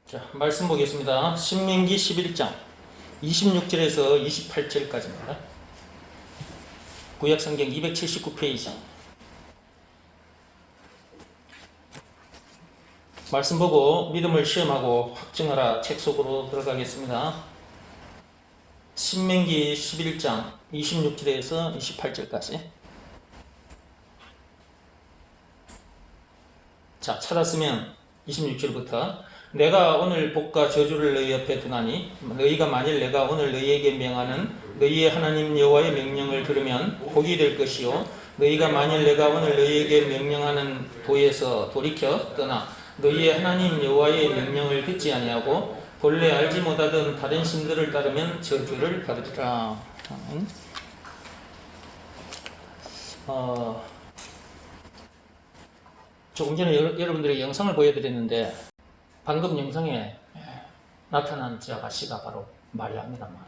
자, 말씀 보겠습니다. 신명기 11장 26절에서 28절까지입니다. 구약성경 279페이지. 말씀 보고 믿음을 시험하고 확증하라 책 속으로 들어가겠습니다. 신명기 11장 26절에서 28절까지. 자, 찾았으면 26절부터 내가 오늘 복과 저주를 너희 옆에 두나니 너희가 만일 내가 오늘 너희에게 명하는 너희의 하나님 여호와의 명령을 들으면 복이 될 것이요 너희가 만일 내가 오늘 너희에게 명령하는 도에서 돌이켜 떠나 너희의 하나님 여호와의 명령을 듣지 아니하고 본래 알지 못하던 다른 신들을 따르면 저주를 받으리라. 조금 전에 여러분들에게 영상을 보여드렸는데 방금 영상에 나타난 저 아가씨가 바로 마리아입니다. 마리아.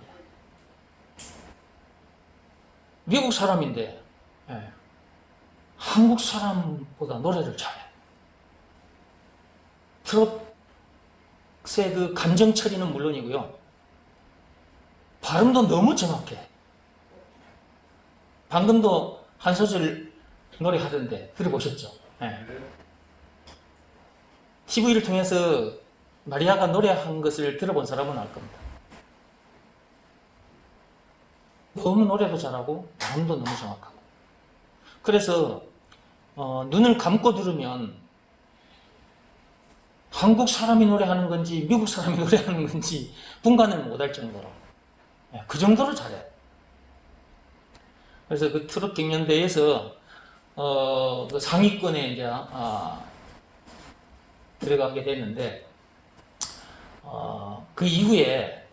미국 사람인데 한국 사람보다 노래를 잘해. 트롯의 그 감정 처리는 물론이고요. 발음도 너무 정확해. 방금도 한 소절 노래하던데 들어보셨죠? TV를 통해서 마리아가 노래한 것을 들어본 사람은 알 겁니다. 너무 노래도 잘하고 발음도 너무 정확하고. 그래서 눈을 감고 들으면 한국 사람이 노래하는 건지 미국 사람이 노래하는 건지 분간을 못할 정도로 그 정도로 잘해. 그래서 그 트롯 경연대회에서 그 상위권에 이제 들어가게 됐는데 그 이후에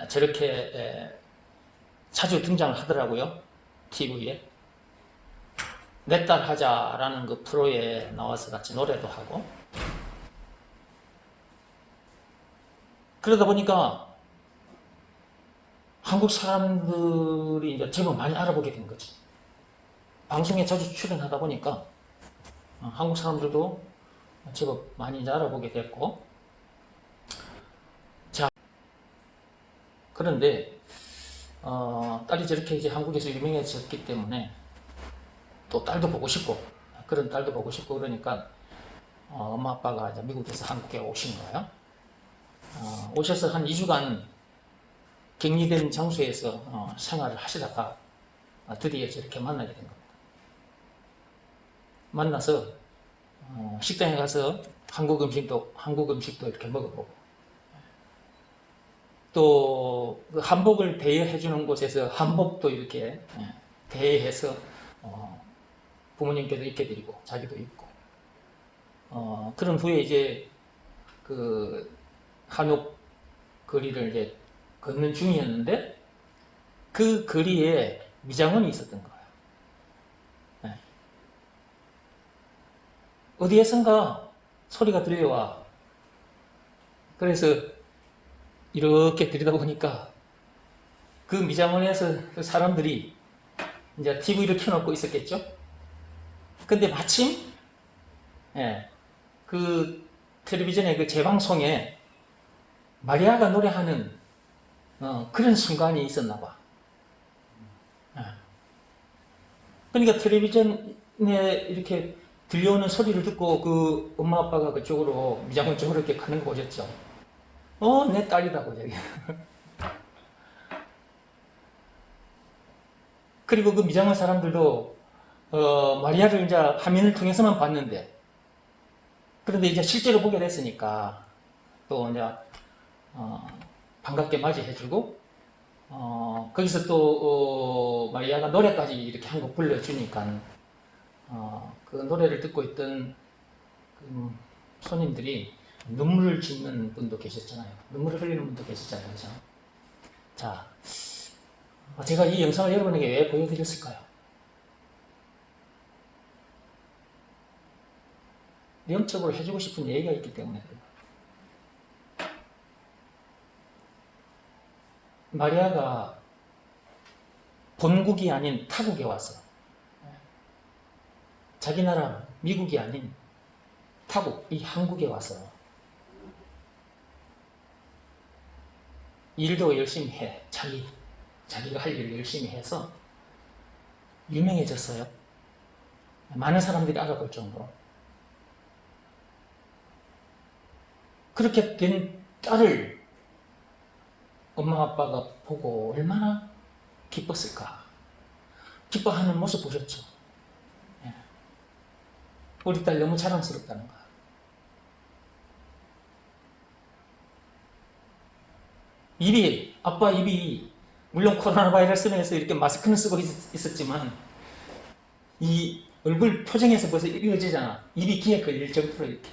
저렇게 자주 등장을 하더라고요. TV에 내 딸 하자라는 그 프로에 나와서 같이 노래도 하고. 그러다 보니까 한국 사람들이 이제 제법 많이 알아보게 된 거지. 방송에 자주 출연하다 보니까 한국 사람들도 제법 많이 이제 알아보게 됐고. 자, 그런데 딸이 저렇게 이제 한국에서 유명해졌기 때문에 또 딸도 보고 싶고, 그런 딸도 보고 싶고 그러니까 엄마 아빠가 이제 미국에서 한국에 오신 거예요. 오셔서 한 2주간 격리된 장소에서 생활을 하시다가 드디어 저렇게 만나게 된 겁니다. 만나서 식당에 가서 한국 음식도 이렇게 먹어보고, 또 그 한복을 대여해 주는 곳에서 한복도 이렇게 대여해서 부모님께도 입게 드리고 자기도 입고, 그런 후에 이제 그 한옥 거리를 이제 걷는 중이었는데 그 거리에 미장원이 있었던 거예요. 어디에선가 소리가 들려와. 그래서 이렇게 들여다보니까 그 미장원에서 그 사람들이 이제 TV를 켜놓고 있었겠죠. 근데 마침 그 텔레비전의 그 재방송에 마리아가 노래하는 그런 순간이 있었나 봐. 그러니까 텔레비전에 이렇게 들려오는 소리를 듣고 그 엄마 아빠가 그쪽으로 미장원 쪽으로 이렇게 가는 거 보셨죠? 내 딸이다고 저기. 그리고 그 미장원 사람들도 마리아를 이제 화면을 통해서만 봤는데, 그런데 이제 실제로 보게 됐으니까 또 이제 반갑게 맞이해주고, 거기서 또 마리아가 노래까지 이렇게 한 곡 불러주니까 그 노래를 듣고 있던 그 손님들이 눈물을 짓는 분도 계셨잖아요. 눈물을 흘리는 분도 계셨잖아요. 그렇죠? 자, 제가 이 영상을 여러분에게 왜 보여드렸을까요? 영적으로 해주고 싶은 얘기가 있기 때문에 그래요. 마리아가 본국이 아닌 타국에 와서, 자기 나라 미국이 아닌 타국, 이 한국에 와서 일도 열심히 해. 자기가 할 일을 열심히 해서 유명해졌어요. 많은 사람들이 알아볼 정도로. 그렇게 된 딸을 엄마 아빠가 보고 얼마나 기뻤을까. 기뻐하는 모습 보셨죠? 예. 우리 딸 너무 자랑스럽다는 거야. 아빠 입이 물론 코로나 바이러스로 해서 이렇게 마스크는 쓰고 있었지만 이 얼굴 표정에서 벌써 이어지잖아. 입이 귀에 걸릴 정도로 이렇게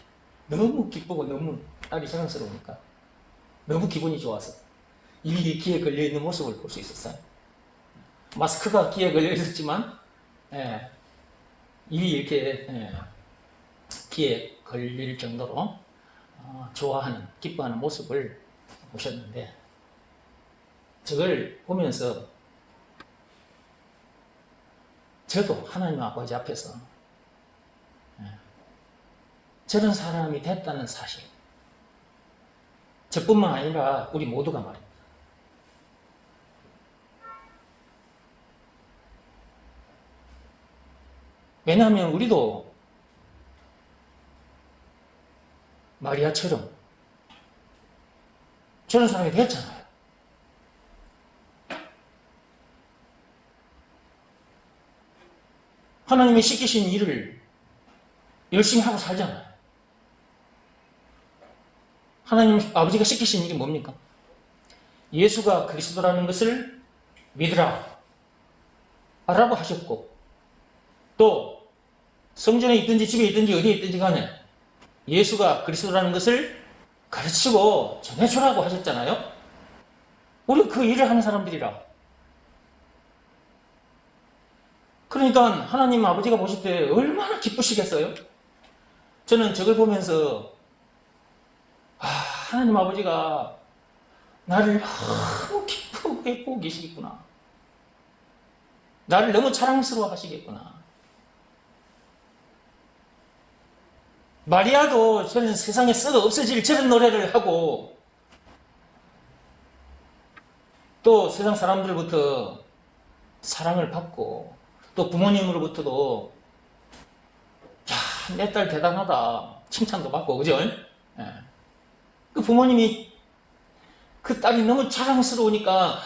너무 기쁘고 너무 딸이 자랑스러우니까 너무 기분이 좋아서 입이 귀에 걸려있는 모습을 볼 수 있었어요. 마스크가 귀에 걸려 있었지만 입이 이렇게 귀에 걸릴 정도로 좋아하는, 기뻐하는 모습을 보셨는데 저걸 보면서 저도 하나님 아버지 앞에서 저런 사람이 됐다는 사실, 저뿐만 아니라 우리 모두가 말입니다. 왜냐하면 우리도 마리아처럼 저런 사람이 됐잖아요. 하나님이 시키신 일을 열심히 하고 살잖아요. 하나님 아버지가 시키신 일이 뭡니까? 예수가 그리스도라는 것을 믿으라 라고 하셨고, 또 성전에 있든지 집에 있든지 어디에 있든지 간에 예수가 그리스도라는 것을 가르치고 전해주라고 하셨잖아요. 우리 그 일을 하는 사람들이라. 그러니까 하나님 아버지가 보실 때 얼마나 기쁘시겠어요? 저는 저걸 보면서 하나님 아버지가 나를 너무 기쁘게 보고 계시겠구나. 나를 너무 자랑스러워 하시겠구나. 마리아도 저는 세상에 썩어 없어질 저런 노래를 하고 또 세상 사람들부터 사랑을 받고 또 부모님으로부터도 야, 내 딸 대단하다 칭찬도 받고, 그죠? 그 부모님이 그 딸이 너무 자랑스러우니까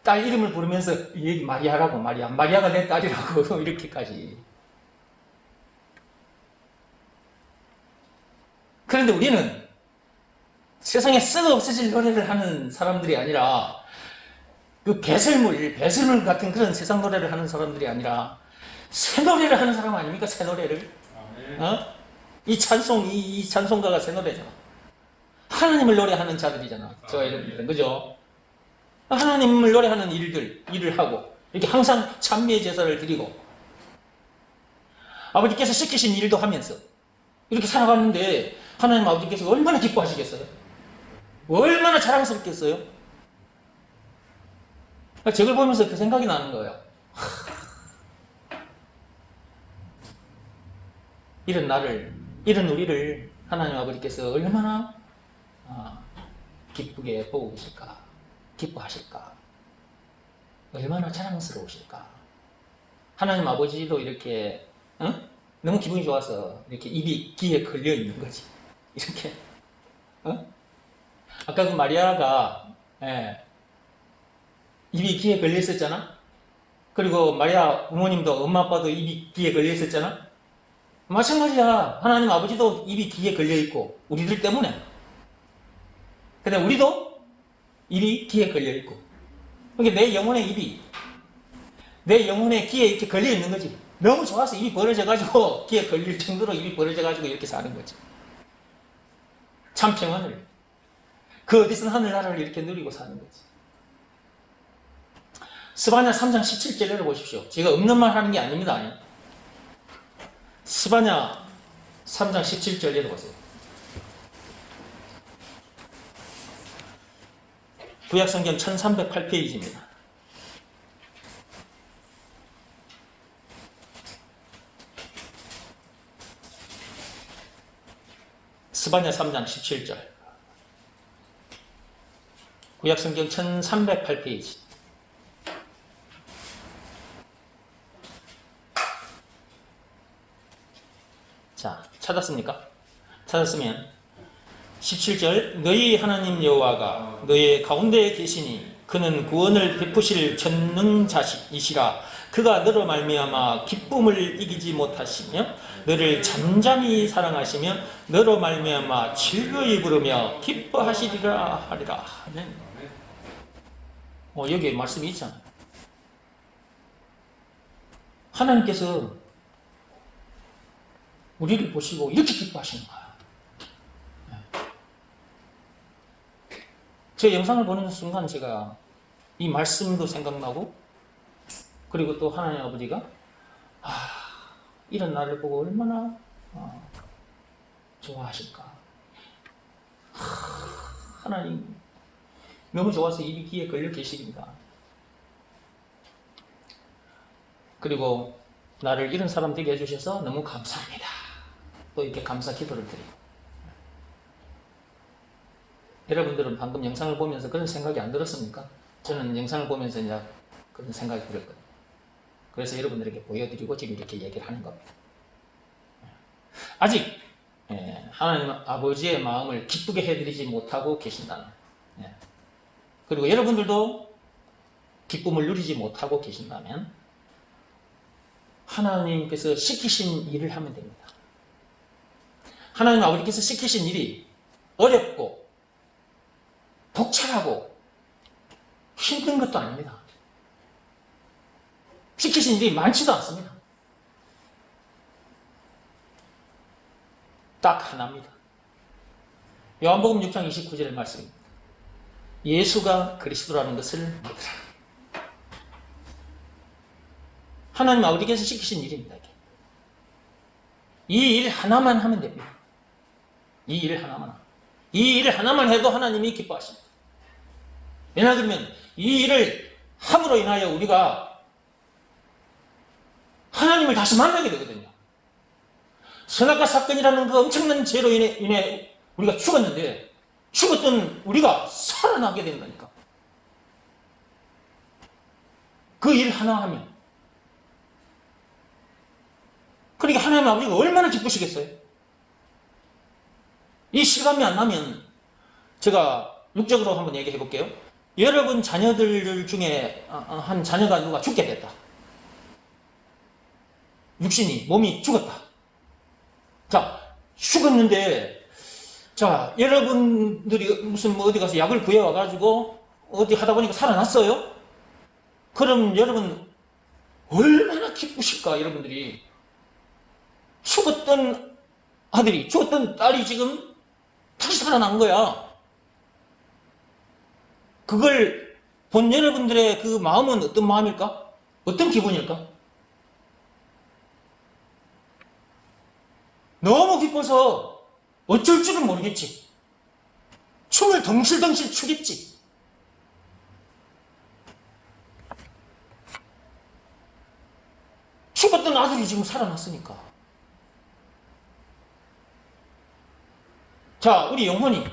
딸 이름을 부르면서 얘기 마리아라고, 마리아가 내 딸이라고 이렇게까지. 그런데 우리는 세상에 썩어 없어질 노래를 하는 사람들이 아니라 그 배설물 같은 그런 세상 노래를 하는 사람들이 아니라 새 노래를 하는 사람 아닙니까? 새 노래를. 이 찬송가가 새 노래잖아. 하나님을 노래하는 자들이잖아. 저와 여러분들은. 그죠? 하나님을 노래하는 일을 하고 이렇게 항상 찬미의 제사를 드리고 아버지께서 시키신 일도 하면서 이렇게 살아가는데 하나님 아버지께서 얼마나 기뻐하시겠어요? 얼마나 자랑스럽겠어요? 저걸 보면서 그 생각이 나는 거예요. 이런 우리를 하나님 아버지께서 얼마나 기쁘게 보고 계실까, 기뻐하실까, 얼마나 자랑스러우실까. 하나님 아버지도 이렇게 너무 기분이 좋아서 이렇게 입이 귀에 걸려 있는 거지. 이렇게 아까 그 마리아가 입이 귀에 걸려 있었잖아. 그리고 마리아 부모님도 엄마 아빠도 입이 귀에 걸려 있었잖아. 마찬가지야. 하나님 아버지도 입이 귀에 걸려 있고 우리들 때문에. 근데 우리도 입이 귀에 걸려 있고. 그러니까 내 영혼의 귀에 이렇게 걸려 있는 거지. 너무 좋아서 입이 벌어져가지고 귀에 걸릴 정도로 입이 벌어져가지고 이렇게 사는 거지. 참 평안을, 그 어디서 하늘나라를 이렇게 누리고 사는 거지. 스바냐 3장 17절을 보십시오. 제가 없는 말 하는 게 아닙니다. 스바냐 3장 17절 읽어보세요. 구약성경 1308페이지입니다. 스바냐 3장 17절. 구약성경 1308페이지. 자, 찾았습니까? 찾았으면 17절, 너희 하나님 여호와가 너희 가운데에 계시니 그는 구원을 베푸실 전능자이시라. 그가 너로 말미암아 기쁨을 이기지 못하시며 너를 잠잠히 사랑하시며 너로 말미암아 즐거이 부르며 기뻐하시리라 하리라. 여기에 말씀이 있잖아요. 하나님께서 우리를 보시고 이렇게 기뻐하시는 거야. 제 영상을 보는 순간 제가 이 말씀도 생각나고, 그리고 또 하나님 아버지가 이런 나를 보고 얼마나 좋아하실까. 하나님 너무 좋아서 입이 귀에 걸려 계십니다. 그리고 나를 이런 사람 되게 해주셔서 너무 감사합니다. 또 이렇게 감사 기도를 드리고. 여러분들은 방금 영상을 보면서 그런 생각이 안 들었습니까? 저는 영상을 보면서 이제 그런 생각이 들었거든요. 그래서 여러분들에게 보여드리고 지금 이렇게 얘기를 하는 겁니다. 아직 하나님 아버지의 마음을 기쁘게 해드리지 못하고 계신다는, 그리고 여러분들도 기쁨을 누리지 못하고 계신다면 하나님께서 시키신 일을 하면 됩니다. 하나님 아버지께서 시키신 일이 어렵고 복잡하고 힘든 것도 아닙니다. 시키신 일이 많지도 않습니다. 딱 하나입니다. 요한복음 6장 29절의 말씀입니다. 예수가 그리스도라는 것을 믿으라. 하나님 아버지께서 시키신 일입니다. 이 일 하나만 하면 됩니다. 이 일 하나만. 이 일을 하나만 해도 하나님이 기뻐하십니다. 왜냐하면 이 일을 함으로 인하여 우리가 하나님을 다시 만나게 되거든요. 선악과 사건이라는 그 엄청난 죄로 인해 우리가 죽었는데, 죽었던 우리가 살아나게 된다니까. 그 일 하나 하면. 그러니까 하나님 아버지가 얼마나 기쁘시겠어요? 이 실감이 안 나면 제가 육적으로 한번 얘기해 볼게요. 여러분 자녀들 중에 한 자녀가 누가 죽게 됐다. 육신이, 몸이 죽었다. 자, 죽었는데, 자, 여러분들이 무슨 어디 가서 약을 구해와가지고 어디 하다 보니까 살아났어요? 그럼 여러분 얼마나 기쁘실까, 여러분들이. 죽었던 아들이, 죽었던 딸이 지금 다시 살아난 거야. 그걸 본 여러분들의 그 마음은 어떤 마음일까? 어떤 기분일까? 너무 기뻐서 어쩔 줄은 모르겠지. 춤을 덩실덩실 추겠지. 죽었던 아들이 지금 살아났으니까. 자, 우리 영혼이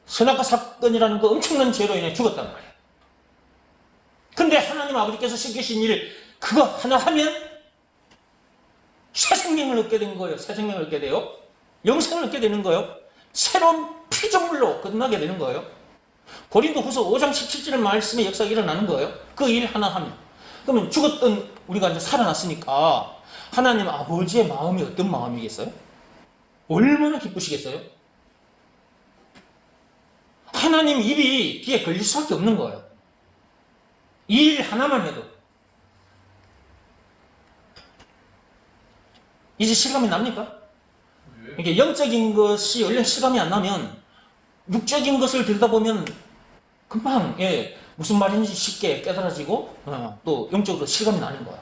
선악과 사건이라는 그 엄청난 죄로 인해 죽었단 말이에요. 근데 하나님 아버지께서 시키신 일 그거 하나 하면 새 생명을 얻게 된 거예요. 새 생명을 얻게 돼요. 영생을 얻게 되는 거예요. 새로운 피조물로 끝나게 되는 거예요. 고린도후서 5장 17절의 말씀의 역사가 일어나는 거예요. 그 일 하나 하면. 그러면 죽었던 우리가 이제 살아났으니까 하나님 아버지의 마음이 어떤 마음이겠어요? 얼마나 기쁘시겠어요? 하나님 입이 귀에 걸릴 수밖에 없는 거예요. 이 일 하나만 해도. 이제 실감이 납니까? 이게 영적인 것이 원래 실감이 안 나면 육적인 것을 들여다보면 금방 무슨 말인지 쉽게 깨달아지고 또 영적으로 실감이 나는 거야.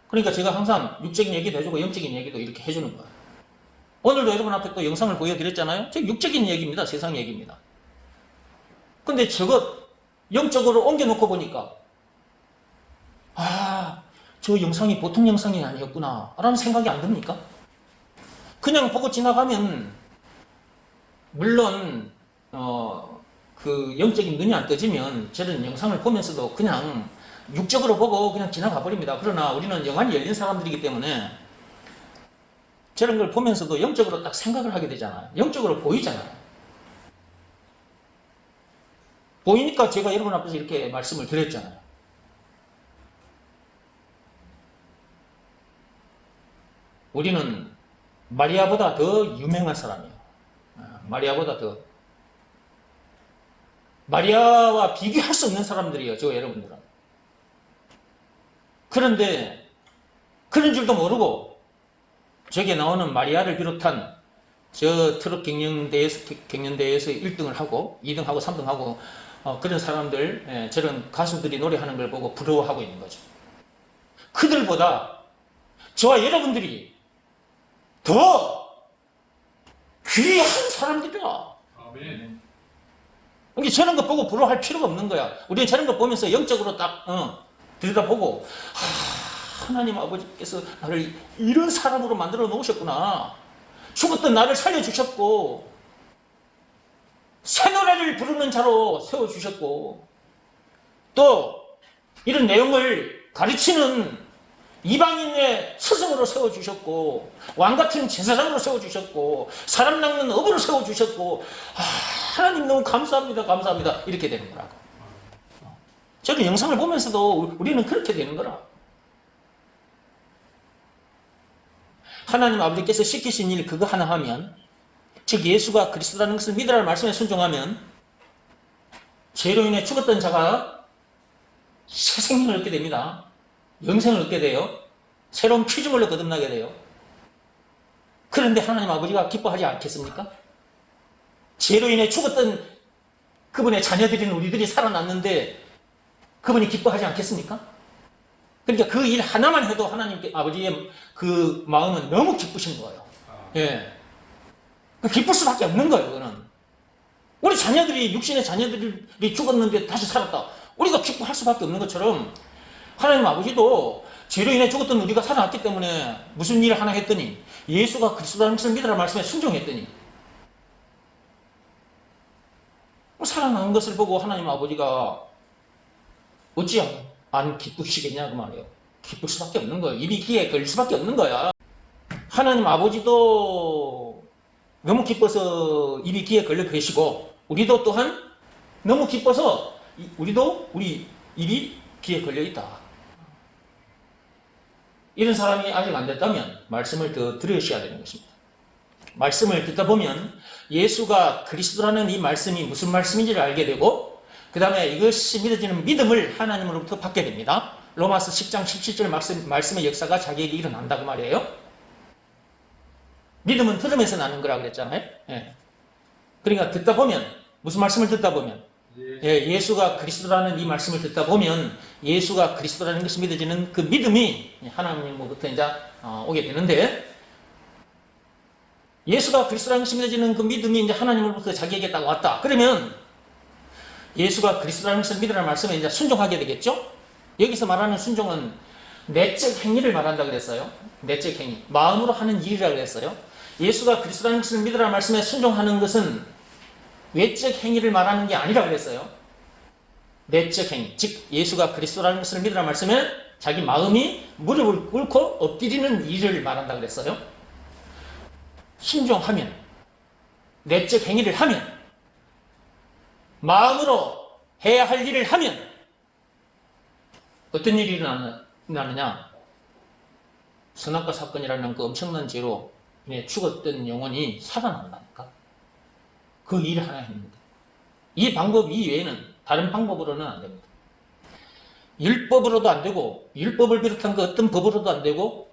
그러니까 제가 항상 육적인 얘기도 해주고 영적인 얘기도 이렇게 해주는 거야. 오늘도 여러분 앞에 또 영상을 보여드렸잖아요. 저 육적인 얘기입니다. 세상 얘기입니다. 근데 저것 영적으로 옮겨놓고 보니까 저 영상이 보통 영상이 아니었구나 라는 생각이 안 듭니까? 그냥 보고 지나가면 물론 그 영적인 눈이 안 떠지면 저런 영상을 보면서도 그냥 육적으로 보고 그냥 지나가 버립니다. 그러나 우리는 영안이 열린 사람들이기 때문에 저런 걸 보면서도 영적으로 딱 생각을 하게 되잖아요. 영적으로 보이잖아요. 보이니까 제가 여러분 앞에서 이렇게 말씀을 드렸잖아요. 우리는 마리아보다 더 유명한 사람이에요. 마리아보다 더. 마리아와 비교할 수 없는 사람들이에요. 저 여러분들은. 그런데 그런 줄도 모르고 저게 나오는 마리아를 비롯한 저 트럭 경연대회에서 1등을 하고 2등하고 3등하고 그런 사람들, 저런 가수들이 노래하는 걸 보고 부러워하고 있는 거죠. 그들보다 저와 여러분들이 더 귀한 사람들이다. 아멘. 그러니까 저런 거 보고 부러워할 필요가 없는 거야. 우리는 저런 거 보면서 영적으로 딱 들여다보고 하나님 아버지께서 나를 이런 사람으로 만들어 놓으셨구나. 죽었던 나를 살려주셨고 새 노래를 부르는 자로 세워주셨고 또 이런 내용을 가르치는 이방인의 스승으로 세워주셨고 왕같은 제사장으로 세워주셨고 사람 낚는 어부로 세워주셨고 하나님 너무 감사합니다. 감사합니다. 이렇게 되는 거라고. 저는 영상을 보면서도 우리는 그렇게 되는 거라. 하나님 아버지께서 시키신 일 그거 하나 하면, 즉 예수가 그리스도라는 것을 믿으라는 말씀에 순종하면 죄로 인해 죽었던 자가 새 생명을 얻게 됩니다. 영생을 얻게 돼요. 새로운 피조물로 거듭나게 돼요. 그런데 하나님 아버지가 기뻐하지 않겠습니까? 죄로 인해 죽었던 그분의 자녀들인 우리들이 살아났는데 그분이 기뻐하지 않겠습니까? 그러니까 그 일 하나만 해도 하나님 아버지의 그 마음은 너무 기쁘신 거예요. 예. 기쁠 수밖에 없는 거예요, 그거는. 우리 자녀들이, 육신의 자녀들이 죽었는데 다시 살았다. 우리가 기뻐할 수밖에 없는 것처럼 하나님 아버지도 죄로 인해 죽었던 우리가 살아났기 때문에 무슨 일을 하나 했더니 예수가 그리스도라는 것을 믿으라는 말씀에 순종했더니 살아난 것을 보고 하나님 아버지가 어찌 안 기쁘시겠냐 그 말이에요. 기쁠 수밖에 없는 거예요. 입이 귀에 걸릴 수밖에 없는 거야. 하나님 아버지도 너무 기뻐서 입이 귀에 걸려 계시고 우리도 또한 너무 기뻐서 우리 입이 귀에 걸려 있다. 이런 사람이 아직 안 됐다면 말씀을 더 들으셔야 되는 것입니다. 말씀을 듣다 보면 예수가 그리스도라는 이 말씀이 무슨 말씀인지를 알게 되고 그 다음에 이것이 믿어지는 믿음을 하나님으로부터 받게 됩니다. 로마서 10장 17절 말씀의 역사가 자기에게 일어난다 그 말이에요. 믿음은 들으면서 나는 거라 그랬잖아요. 예. 그러니까 듣다 보면 무슨 말씀을 듣다 보면 예수가 그리스도라는 이 말씀을 듣다 보면 예수가 그리스도라는 것이 믿어지는 그 믿음이 하나님으로부터 이제 오게 되는데 예수가 그리스도라는 것이 믿어지는 그 믿음이 이제 하나님으로부터 자기에게 딱 왔다. 그러면 예수가 그리스도라는 것을 믿으라는 말씀에 이제 순종하게 되겠죠? 여기서 말하는 순종은 내적 행위를 말한다 그랬어요. 내적 행위. 마음으로 하는 일이라 그랬어요. 예수가 그리스도라는 것을 믿으라는 말씀에 순종하는 것은 외적 행위를 말하는 게 아니라 그랬어요. 내적 행위. 즉 예수가 그리스도라는 것을 믿으라는 말씀에 자기 마음이 무릎을 꿇고 엎드리는 일을 말한다 그랬어요. 순종하면 내적 행위를 하면 마음으로 해야 할 일을 하면 어떤 일이 일어나느냐? 선악과 사건이라는 그 엄청난 죄로 죽었던 영혼이 살아난다니까. 그 일을 하나 했는데 이 방법 이외에는 다른 방법으로는 안 됩니다. 율법으로도 안 되고 율법을 비롯한 그 어떤 법으로도 안 되고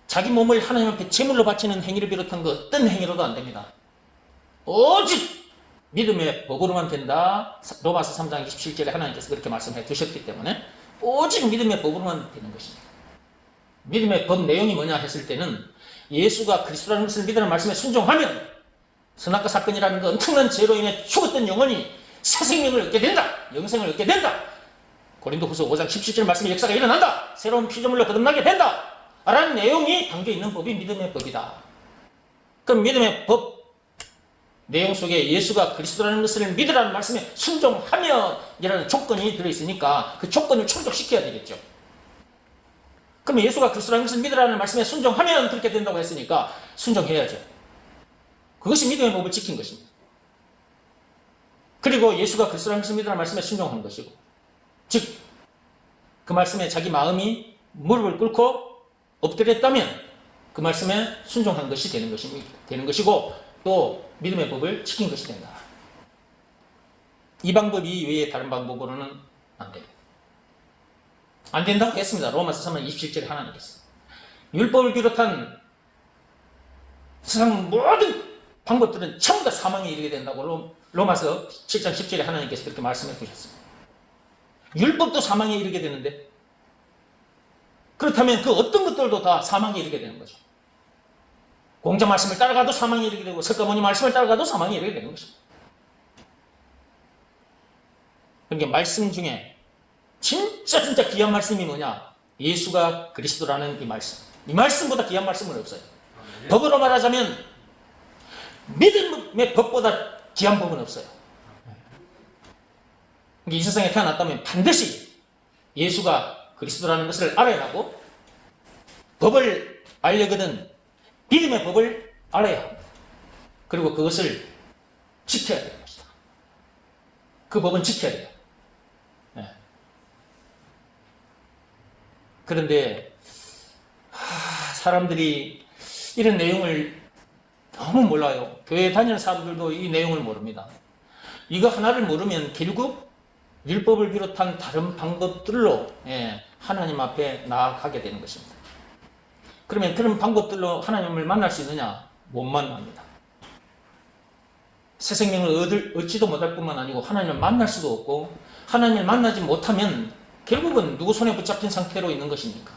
자기 몸을 하나님 앞에 제물로 바치는 행위를 비롯한 그 어떤 행위로도 안 됩니다. 오직 믿음의 법으로만 된다. 로마서 3장 27절에 하나님께서 그렇게 말씀해 두셨기 때문에 오직 믿음의 법으로만 되는 것입니다. 믿음의 법 내용이 뭐냐 했을 때는 예수가 그리스도라는 것을 믿으라는 말씀에 순종하면 선악과 사건이라는 그 엄청난 죄로 인해 죽었던 영혼이 새 생명을 얻게 된다. 영생을 얻게 된다. 고린도후서 5장 17절 말씀의 역사가 일어난다. 새로운 피조물로 거듭나게 된다. 라는 내용이 담겨 있는 법이 믿음의 법이다. 그럼 믿음의 법, 내용 속에 예수가 그리스도라는 것을 믿으라는 말씀에 순종하면이라는 조건이 들어있으니까 그 조건을 충족시켜야 되겠죠. 그러면 예수가 그리스도라는 것을 믿으라는 말씀에 순종하면 그렇게 된다고 했으니까 순종해야죠. 그것이 믿음의 법을 지킨 것입니다. 그리고 예수가 그리스도라는 것을 믿으라는 말씀에 순종한 것이고, 즉 그 말씀에 자기 마음이 무릎을 꿇고 엎드렸다면 그 말씀에 순종한 것이 되는 것이고, 또 믿음의 법을 지킨 것이 된다. 이 방법 이외에 다른 방법으로는 안 됩니다. 안 된다고 했습니다. 로마서 3장 27절에 하나님께서 율법을 비롯한 세상 모든 방법들은 전부 다 사망에 이르게 된다고 로마서 7장 10절에 하나님께서 그렇게 말씀해 주셨습니다. 율법도 사망에 이르게 되는데, 그렇다면 그 어떤 것들도 다 사망에 이르게 되는 거죠. 공자 말씀을 따라가도 사망에 이르게 되고, 석가모니 말씀을 따라가도 사망에 이르게 되는 것입니다. 그러니까 말씀 중에 진짜 귀한 말씀이 뭐냐? 예수가 그리스도라는 이 말씀. 이 말씀보다 귀한 말씀은 없어요. 법으로 말하자면 믿음의 법보다 귀한 법은 없어요. 이 세상에 태어났다면 반드시 예수가 그리스도라는 것을 알아야 하고, 법을 알려거든 믿음의 법을 알아야 합니다. 그리고 그것을 지켜야 되는 것이다. 그 법은 지켜야 돼요. 네. 그런데 사람들이 이런 내용을 너무 몰라요. 교회 다니는 사람들도 이 내용을 모릅니다. 이거 하나를 모르면 결국 율법을 비롯한 다른 방법들로 하나님 앞에 나아가게 되는 것입니다. 그러면 그런 방법들로 하나님을 만날 수 있느냐? 못 만납니다. 새 생명을 얻지도 못할 뿐만 아니고 하나님을 만날 수도 없고, 하나님을 만나지 못하면 결국은 누구 손에 붙잡힌 상태로 있는 것입니까?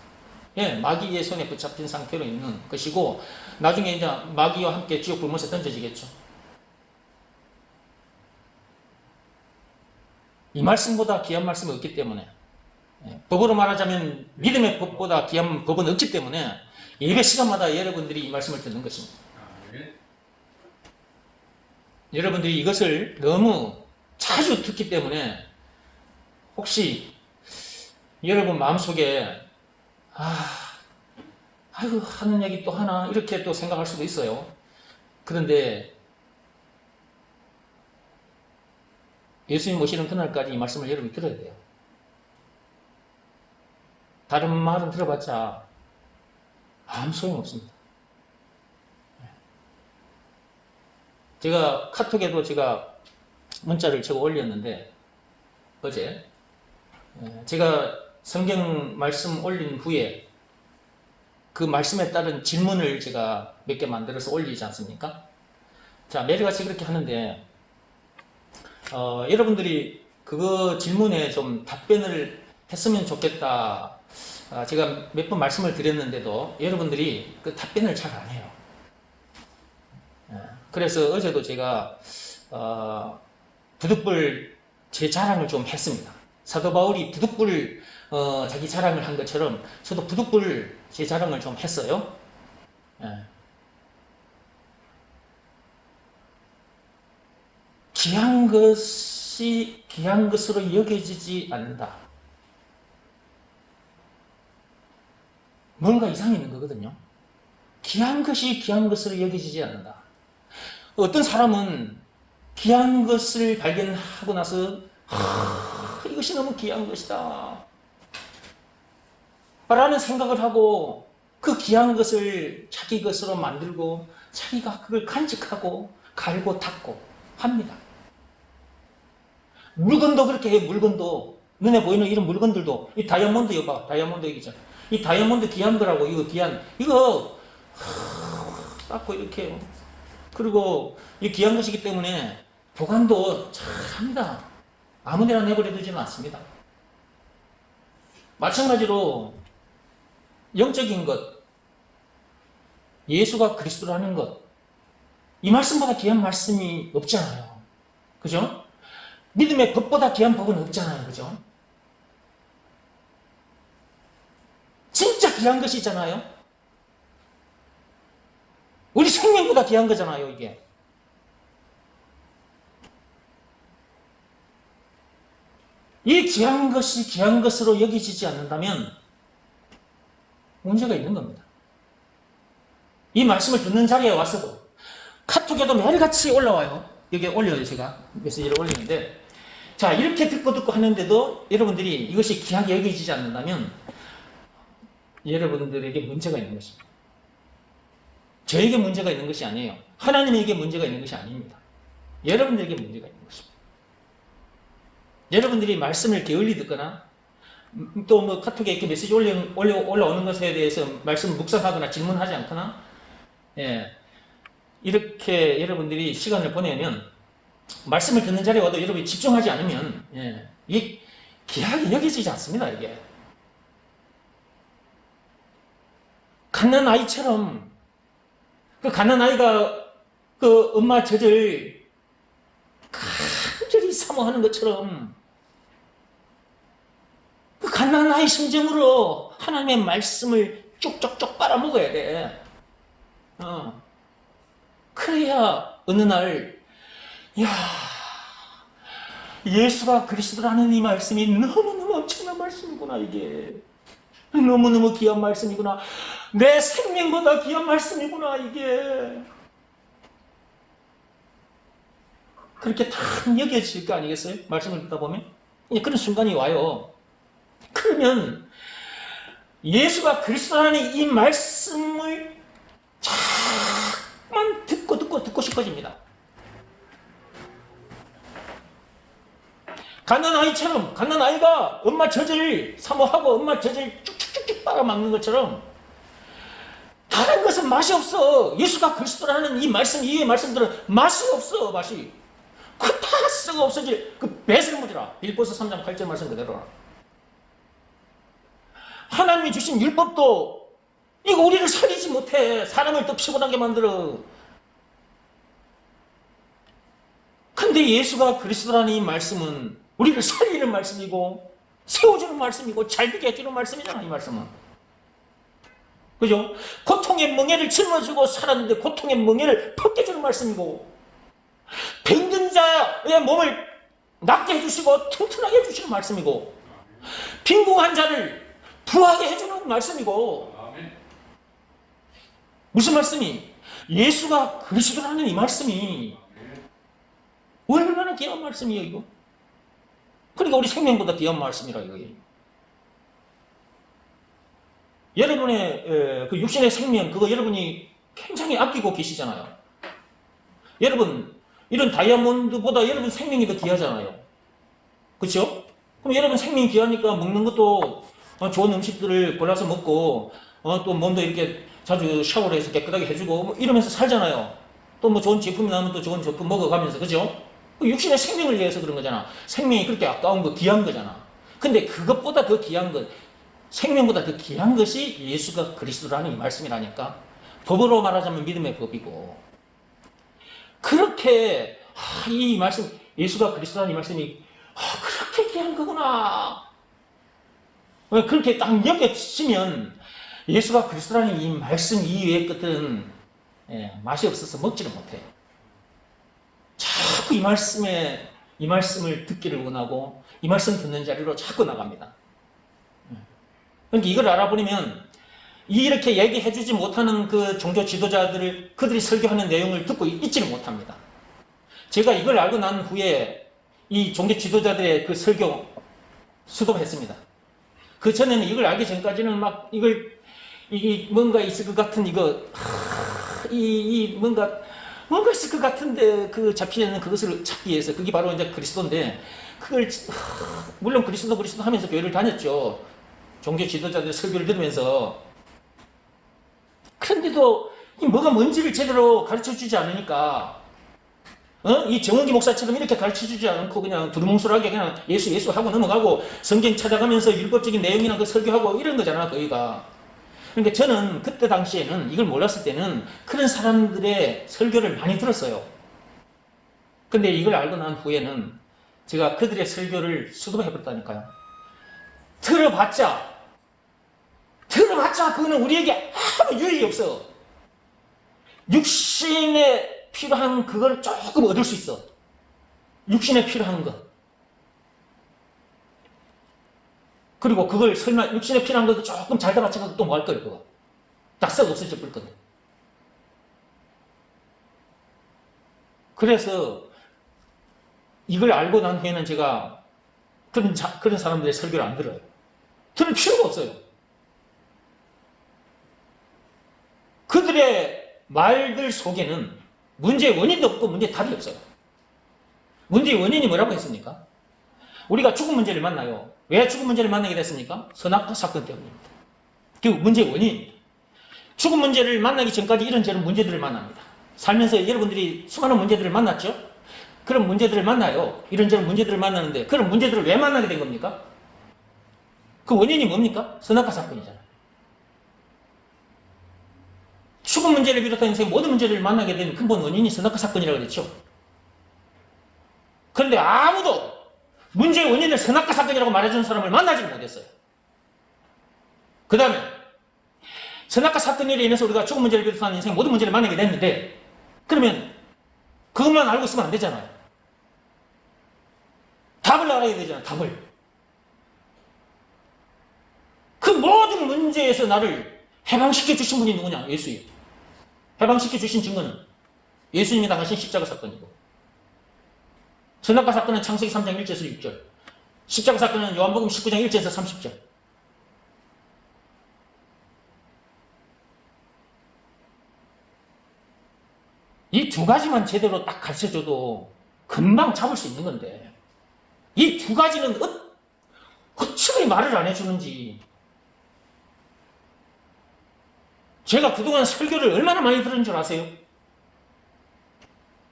마귀의 손에 붙잡힌 상태로 있는 것이고, 나중에 이제 마귀와 함께 지옥 불못에 던져지겠죠. 이 말씀보다 귀한 말씀이 없기 때문에, 법으로 말하자면 믿음의 법보다 귀한 법은 없기 때문에 예배 시간마다 여러분들이 이 말씀을 듣는 것입니다. 여러분들이 이것을 너무 자주 듣기 때문에 혹시 여러분 마음속에 아이고 하는 얘기 또 하나 이렇게 또 생각할 수도 있어요. 그런데 예수님 오시는 그날까지 이 말씀을 여러분이 들어야 돼요. 다른 말은 들어봤자 아무 소용없습니다. 제가 카톡에도 제가 문자를 적어 올렸는데, 어제 제가 성경 말씀 올린 후에 그 말씀에 따른 질문을 제가 몇 개 만들어서 올리지 않습니까? 자, 매일같이 그렇게 하는데 여러분들이 그거 질문에 좀 답변을 했으면 좋겠다. 제가 몇 번 말씀을 드렸는데도 여러분들이 그 답변을 잘 안 해요. 그래서 어제도 제가 부득불 제 자랑을 좀 했습니다. 사도 바울이 부득불 자기 자랑을 한 것처럼 저도 부득불 제 자랑을 좀 했어요. 귀한 것이 귀한 것으로 여겨지지 않는다. 뭔가 이상이 있는 거거든요. 귀한 것이 귀한 것으로 여겨지지 않는다. 어떤 사람은 귀한 것을 발견하고 나서 이것이 너무 귀한 것이다 라는 생각을 하고 그 귀한 것을 자기 것으로 만들고 자기가 그걸 간직하고 갈고 닦고 합니다. 물건도 그렇게 해요. 물건도 눈에 보이는 이런 물건들도, 이 다이아몬드 여봐, 다이아몬드 얘기잖아. 이 다이아몬드 귀한 거라고, 이거 귀한, 이거 닦고 이렇게 해요. 그리고 이 귀한 것이기 때문에 보관도 잘 합니다. 아무데나 내버려 두지는 않습니다. 마찬가지로 영적인 것, 예수가 그리스도라는 것, 이 말씀보다 귀한 말씀이 없잖아요. 그죠? 믿음의 법보다 귀한 법은 없잖아요. 그죠? 진짜 귀한 것이 있잖아요. 우리 생명보다 귀한 거잖아요, 이게. 이 귀한 것이 귀한 것으로 여기지지 않는다면 문제가 있는 겁니다. 이 말씀을 듣는 자리에 와서도 카톡에도 매일같이 올라와요. 여기 올려요. 제가 메시지를 올리는데, 자, 이렇게 듣고 하는데도 여러분들이 이것이 귀하게 여기지지 않는다면 여러분들에게 문제가 있는 것입니다. 저에게 문제가 있는 것이 아니에요. 하나님에게 문제가 있는 것이 아닙니다. 여러분들에게 문제가 있는 것입니다. 여러분들이 말씀을 게을리 듣거나 또 뭐 카톡에 이렇게 메시지 올라오는 것에 대해서 말씀을 묵상하거나 질문하지 않거나, 예, 이렇게 여러분들이 시간을 보내면 말씀을 듣는 자리에 와도 여러분이 집중하지 않으면, 예, 이 귀하게 여겨지지 않습니다. 이게 갓난 아이처럼, 그 갓난 아이가 그 엄마 젖을 간절히 사모하는 것처럼 그 갓난아이 심정으로 하나님의 말씀을 쪽쪽쪽 빨아먹어야 돼. 그래야 어느 날, 야, 예수가 그리스도라는 이 말씀이 너무너무 엄청난 말씀이구나. 이게 너무너무 귀한 말씀이구나. 내 생명보다 귀한 말씀이구나. 이게 그렇게 딱 여겨질 거 아니겠어요? 말씀을 듣다 보면 그런 순간이 와요. 그러면 예수가 그리스도라는 이 말씀을 자꾸만 듣고 싶어집니다. 갓난아이처럼, 갓난아이가 엄마 젖을 사모하고 엄마 젖을 쭉쭉쭉 빨아먹는 것처럼 다른 것은 맛이 없어. 예수가 그리스도라는 이 말씀, 이의 말씀들은 맛이 없어. 맛이 그 다 썩어 없어질 그 배설물이라. 빌보서 3장 8절 말씀 그대로라. 하나님이 주신 율법도 이거 우리를 살리지 못해. 사람을 더 피곤하게 만들어. 근데 예수가 그리스도라는 이 말씀은 우리를 살리는 말씀이고 세워주는 말씀이고 잘되게 해주는 말씀이잖아. 이 말씀은, 그죠? 고통의 멍에를 짊어지고 살았는데 고통의 멍에를 벗겨주는 말씀이고, 병든 자의 몸을 낫게 해주시고 튼튼하게 해주시는 말씀이고, 빈궁한 자를 부하게 해주는 말씀이고. 무슨 말씀이? 예수가 그리스도라는 이 말씀이 얼마나 귀한 말씀이에요, 이거. 그러니까 우리 생명보다 귀한 말씀이라 이거예요. 여러분의 그 육신의 생명, 그거 여러분이 굉장히 아끼고 계시잖아요. 여러분, 이런 다이아몬드보다 여러분 생명이 더 귀하잖아요. 그렇죠? 그럼 여러분 생명이 귀하니까 먹는 것도 좋은 음식들을 골라서 먹고, 또 몸도 이렇게 자주 샤워를 해서 깨끗하게 해주고 뭐 이러면서 살잖아요. 또 뭐 좋은 제품이 나오면 또 좋은 제품 먹어가면서, 그죠? 육신의 생명을 위해서 그런 거잖아. 생명이 그렇게 아까운 거, 귀한 거잖아. 근데 그것보다 더 귀한 것, 생명보다 더 귀한 것이 예수가 그리스도라는 이 말씀이라니까. 법으로 말하자면 믿음의 법이고. 그렇게 이 말씀, 예수가 그리스도라는 이 말씀이 그렇게 귀한 거구나. 그렇게 딱 여겨지면 예수가 그리스도라는 이 말씀 이외의 것들은 맛이 없어서 먹지를 못해. 자꾸 이 말씀을 듣기를 원하고 이 말씀 듣는 자리로 자꾸 나갑니다. 그러니까 이걸 알아보려면 이렇게 얘기해주지 못하는 그 종교 지도자들을, 그들이 설교하는 내용을 듣고 있지를 못합니다. 제가 이걸 알고 난 후에 이 종교 지도자들의 그 설교 수도했습니다. 그 전에는 이걸 알기 전까지는 막 이게 뭔가 있을 것 같은 뭔가 있을 것 같은데 그 잡히는 그것을 찾기 위해서, 그게 바로 이제 그리스도인데, 그걸 물론 그리스도 하면서 교회를 다녔죠. 종교 지도자들 설교를 들으면서. 그런데도 뭐가 뭔지를 제대로 가르쳐주지 않으니까, 이 정원기 목사처럼 이렇게 가르쳐주지 않고 그냥 두루뭉술하게 그냥 예수 하고 넘어가고 성경 찾아가면서 율법적인 내용이나 그 설교하고 이런 거잖아, 거기가. 그러니까 저는 그때 당시에는, 이걸 몰랐을 때는 그런 사람들의 설교를 많이 들었어요. 근데 이걸 알고 난 후에는 제가 그들의 설교를 수도해버렸다니까요. 들어봤자 그거는 우리에게 아무 유익이 없어. 육신에 필요한 그걸 조금 얻을 수 있어. 육신에 필요한 것. 그리고 그걸 설마 육신에 필요한 거 조금 잘다 맞춰서 또 뭐 할 거예요, 그거. 다 썩어 없어져 버릴 건데. 그래서 이걸 알고 난 후에는 제가 그런 사람들의 설교를 안 들어요. 들을 필요가 없어요. 그들의 말들 속에는 문제의 원인도 없고 문제의 답이 없어요. 문제의 원인이 뭐라고 했습니까? 우리가 죽음 문제를 만나요. 왜 죽음 문제를 만나게 됐습니까? 선악과 사건 때문입니다. 그 문제의 원인. 죽음 문제를 만나기 전까지 이런저런 문제들을 만납니다. 살면서 여러분들이 수많은 문제들을 만났죠? 그런 문제들을 만나요. 이런저런 문제들을 만나는데 그런 문제들을 왜 만나게 된 겁니까? 그 원인이 뭡니까? 선악과 사건이잖아요. 죽음 문제를 비롯한 인생의 모든 문제를 만나게 된 근본 원인이 선악과 사건이라고 그랬죠. 그런데 아무도 문제의 원인을 선악과 사건이라고 말해주는 사람을 만나지 못했어요. 그 다음에 선악과 사건으로 인해서 우리가 죽음 문제를 비롯한 인생의 모든 문제를 만나게 됐는데 그러면 그것만 알고 있으면 안 되잖아요. 답을 알아야 되잖아요. 답을. 그 모든 문제에서 나를 해방시켜 주신 분이 누구냐? 예수예요. 해방시켜 주신 증거는 예수님이 당하신 십자가 사건이고, 선악과 사건은 창세기 3장 1절에서 6절, 십자가 사건은 요한복음 19장 1절에서 30절. 이 두 가지만 제대로 딱 가르쳐줘도 금방 잡을 수 있는 건데, 이 두 가지는 어찌 말을 안 해주는지. 제가 그동안 설교를 얼마나 많이 들은 줄 아세요?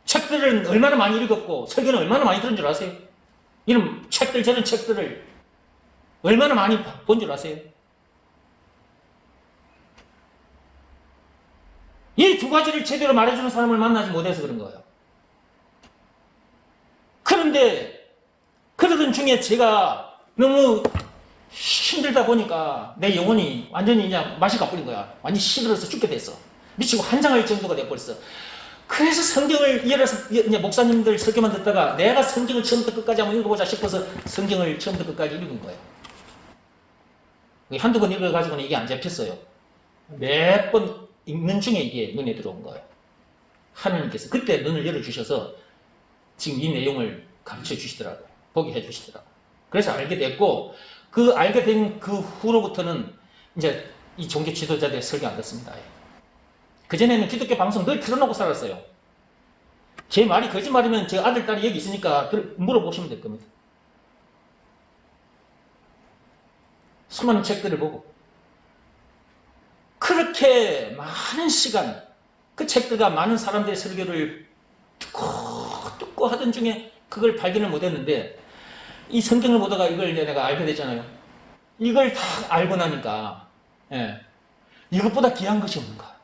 책들은 얼마나 많이 읽었고 설교는 얼마나 많이 들은 줄 아세요? 이런 책들, 저런 책들을 얼마나 많이 본 줄 아세요? 이 두 가지를 제대로 말해주는 사람을 만나지 못해서 그런 거예요. 그런데 그러던 중에 제가 너무 힘들다 보니까 내 영혼이 완전히 그냥 맛이 가버린 거야. 완전히 시들어서 죽게 됐어. 미치고 환장할 정도가 돼버렸어. 그래서 성경을 열어서 목사님들 설교만 듣다가 내가 성경을 처음부터 끝까지 한번 읽어보자 싶어서 성경을 처음부터 끝까지 읽은 거예요. 한두 번 읽어가지고는 이게 안 잡혔어요. 몇 번 읽는 중에 이게 눈에 들어온 거예요. 하나님께서 그때 눈을 열어주셔서 지금 이 내용을 가르쳐 주시더라고요. 보게 해 주시더라고요. 그래서 알게 됐고, 그 알게 된 그 후로부터는 이제 이 종교 지도자들의 설교 안 듣습니다. 그전에는 기독교 방송 늘 틀어놓고 살았어요. 제 말이 거짓말이면 제 아들, 딸이 여기 있으니까 물어보시면 될 겁니다. 수많은 책들을 보고 그렇게 많은 시간 그 책들과 많은 사람들의 설교를 듣고 하던 중에 그걸 발견을 못했는데 이 성경을 보다가 이걸 내가 알게 됐잖아요. 이걸 다 알고 나니까 이것보다 귀한 것이 없는 거야.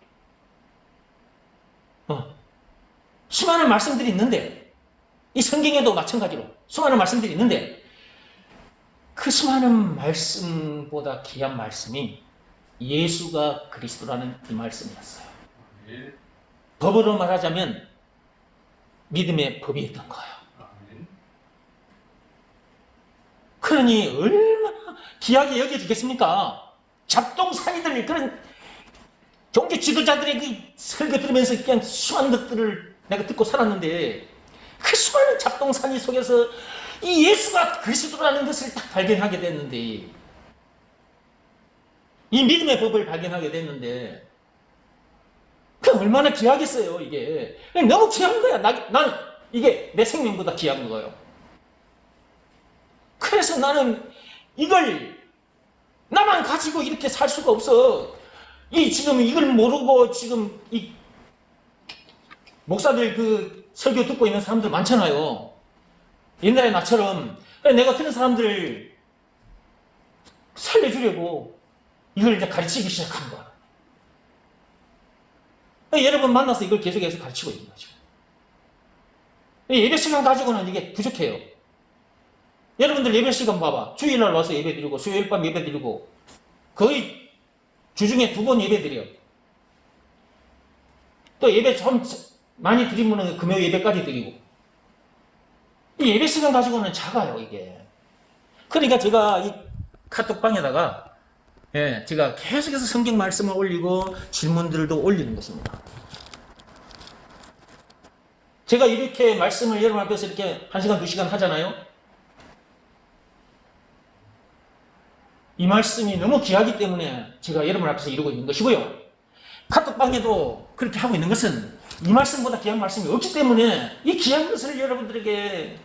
수많은 말씀들이 있는데 이 성경에도 마찬가지로 수많은 말씀들이 있는데 그 수많은 말씀보다 귀한 말씀이 예수가 그리스도라는 이 말씀이었어요. 법으로 말하자면 믿음의 법이었던 거예요. 그러니 얼마나 귀하게 여겨지겠습니까? 잡동사니들 그런 종교 지도자들의 그 설교 들으면서 그냥 수많은 것들을 내가 듣고 살았는데 그 수많은 잡동사니 속에서 이 예수가 그리스도라는 것을 딱 발견하게 됐는데 이 믿음의 법을 발견하게 됐는데 그 얼마나 귀하겠어요. 이게 너무 귀한 거야. 난 이게 내 생명보다 귀한 거예요. 그래서 나는 이걸 나만 가지고 이렇게 살 수가 없어. 지금 이걸 모르고 지금 이 목사들 그 설교 듣고 있는 사람들 많잖아요. 옛날에 나처럼 내가 그런 사람들 살려주려고 이걸 이제 가르치기 시작한 거야. 여러분 만나서 이걸 계속해서 가르치고 있는 거죠. 예배 시간 가지고는 이게 부족해요. 여러분들 예배 시간 봐봐. 주일날 와서 예배 드리고 수요일 밤 예배 드리고 거의 주중에 2번 예배 드려요. 또 예배 좀 많이 드리면 금요 예배까지 드리고 이 예배 시간 가지고는 작아요. 이게. 그러니까 제가 카톡방에다가 제가 계속해서 성경 말씀을 올리고 질문들도 올리는 것입니다. 제가 이렇게 말씀을 여러분 앞에서 이렇게 1시간, 2시간 하잖아요. 이 말씀이 너무 귀하기 때문에 제가 여러분 앞에서 이루고 있는 것이고요. 카톡방에도 그렇게 하고 있는 것은 이 말씀보다 귀한 말씀이 없기 때문에 이 귀한 것을 여러분들에게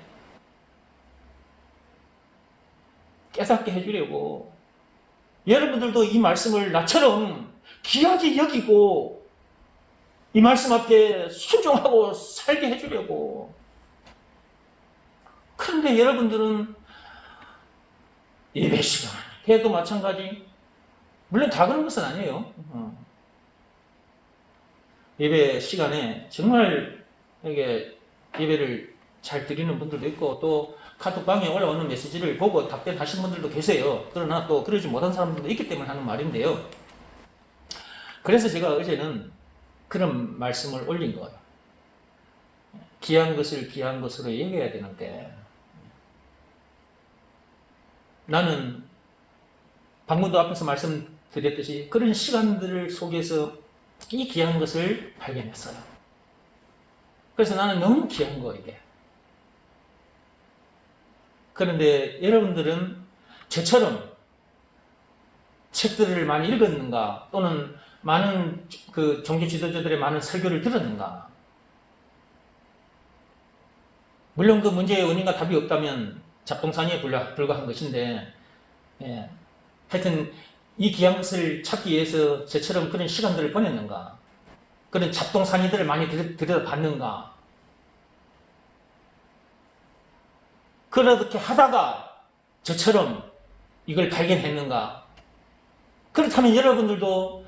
깨닫게 해주려고, 여러분들도 이 말씀을 나처럼 귀하게 여기고 이 말씀 앞에 순종하고 살게 해주려고. 그런데 여러분들은 예배 시간 해도 마찬가지, 물론 다 그런 것은 아니에요. 예배 시간에 정말 이게 예배를 잘 드리는 분들도 있고, 또 카톡방에 올라오는 메시지를 보고 답변하신 분들도 계세요. 그러나 또 그러지 못한 사람들도 있기 때문에 하는 말인데요. 그래서 제가 어제는 그런 말씀을 올린 거예요. 귀한 것을 귀한 것으로 얘기해야 되는데, 나는 방금도 앞에서 말씀드렸듯이 그런 시간들 속에서 이 귀한 것을 발견했어요. 그래서 나는 너무 귀한 거, 이게. 그런데 여러분들은 저처럼 책들을 많이 읽었는가, 또는 많은 그 종교 지도자들의 많은 설교를 들었는가? 물론 그 문제의 원인과 답이 없다면 잡동사니에 불과한 것인데, 하여튼 이 귀한 것을 찾기 위해서 저처럼 그런 시간들을 보냈는가? 그런 잡동사니들을 많이 들여다봤는가? 그렇게 하다가 저처럼 이걸 발견했는가? 그렇다면 여러분들도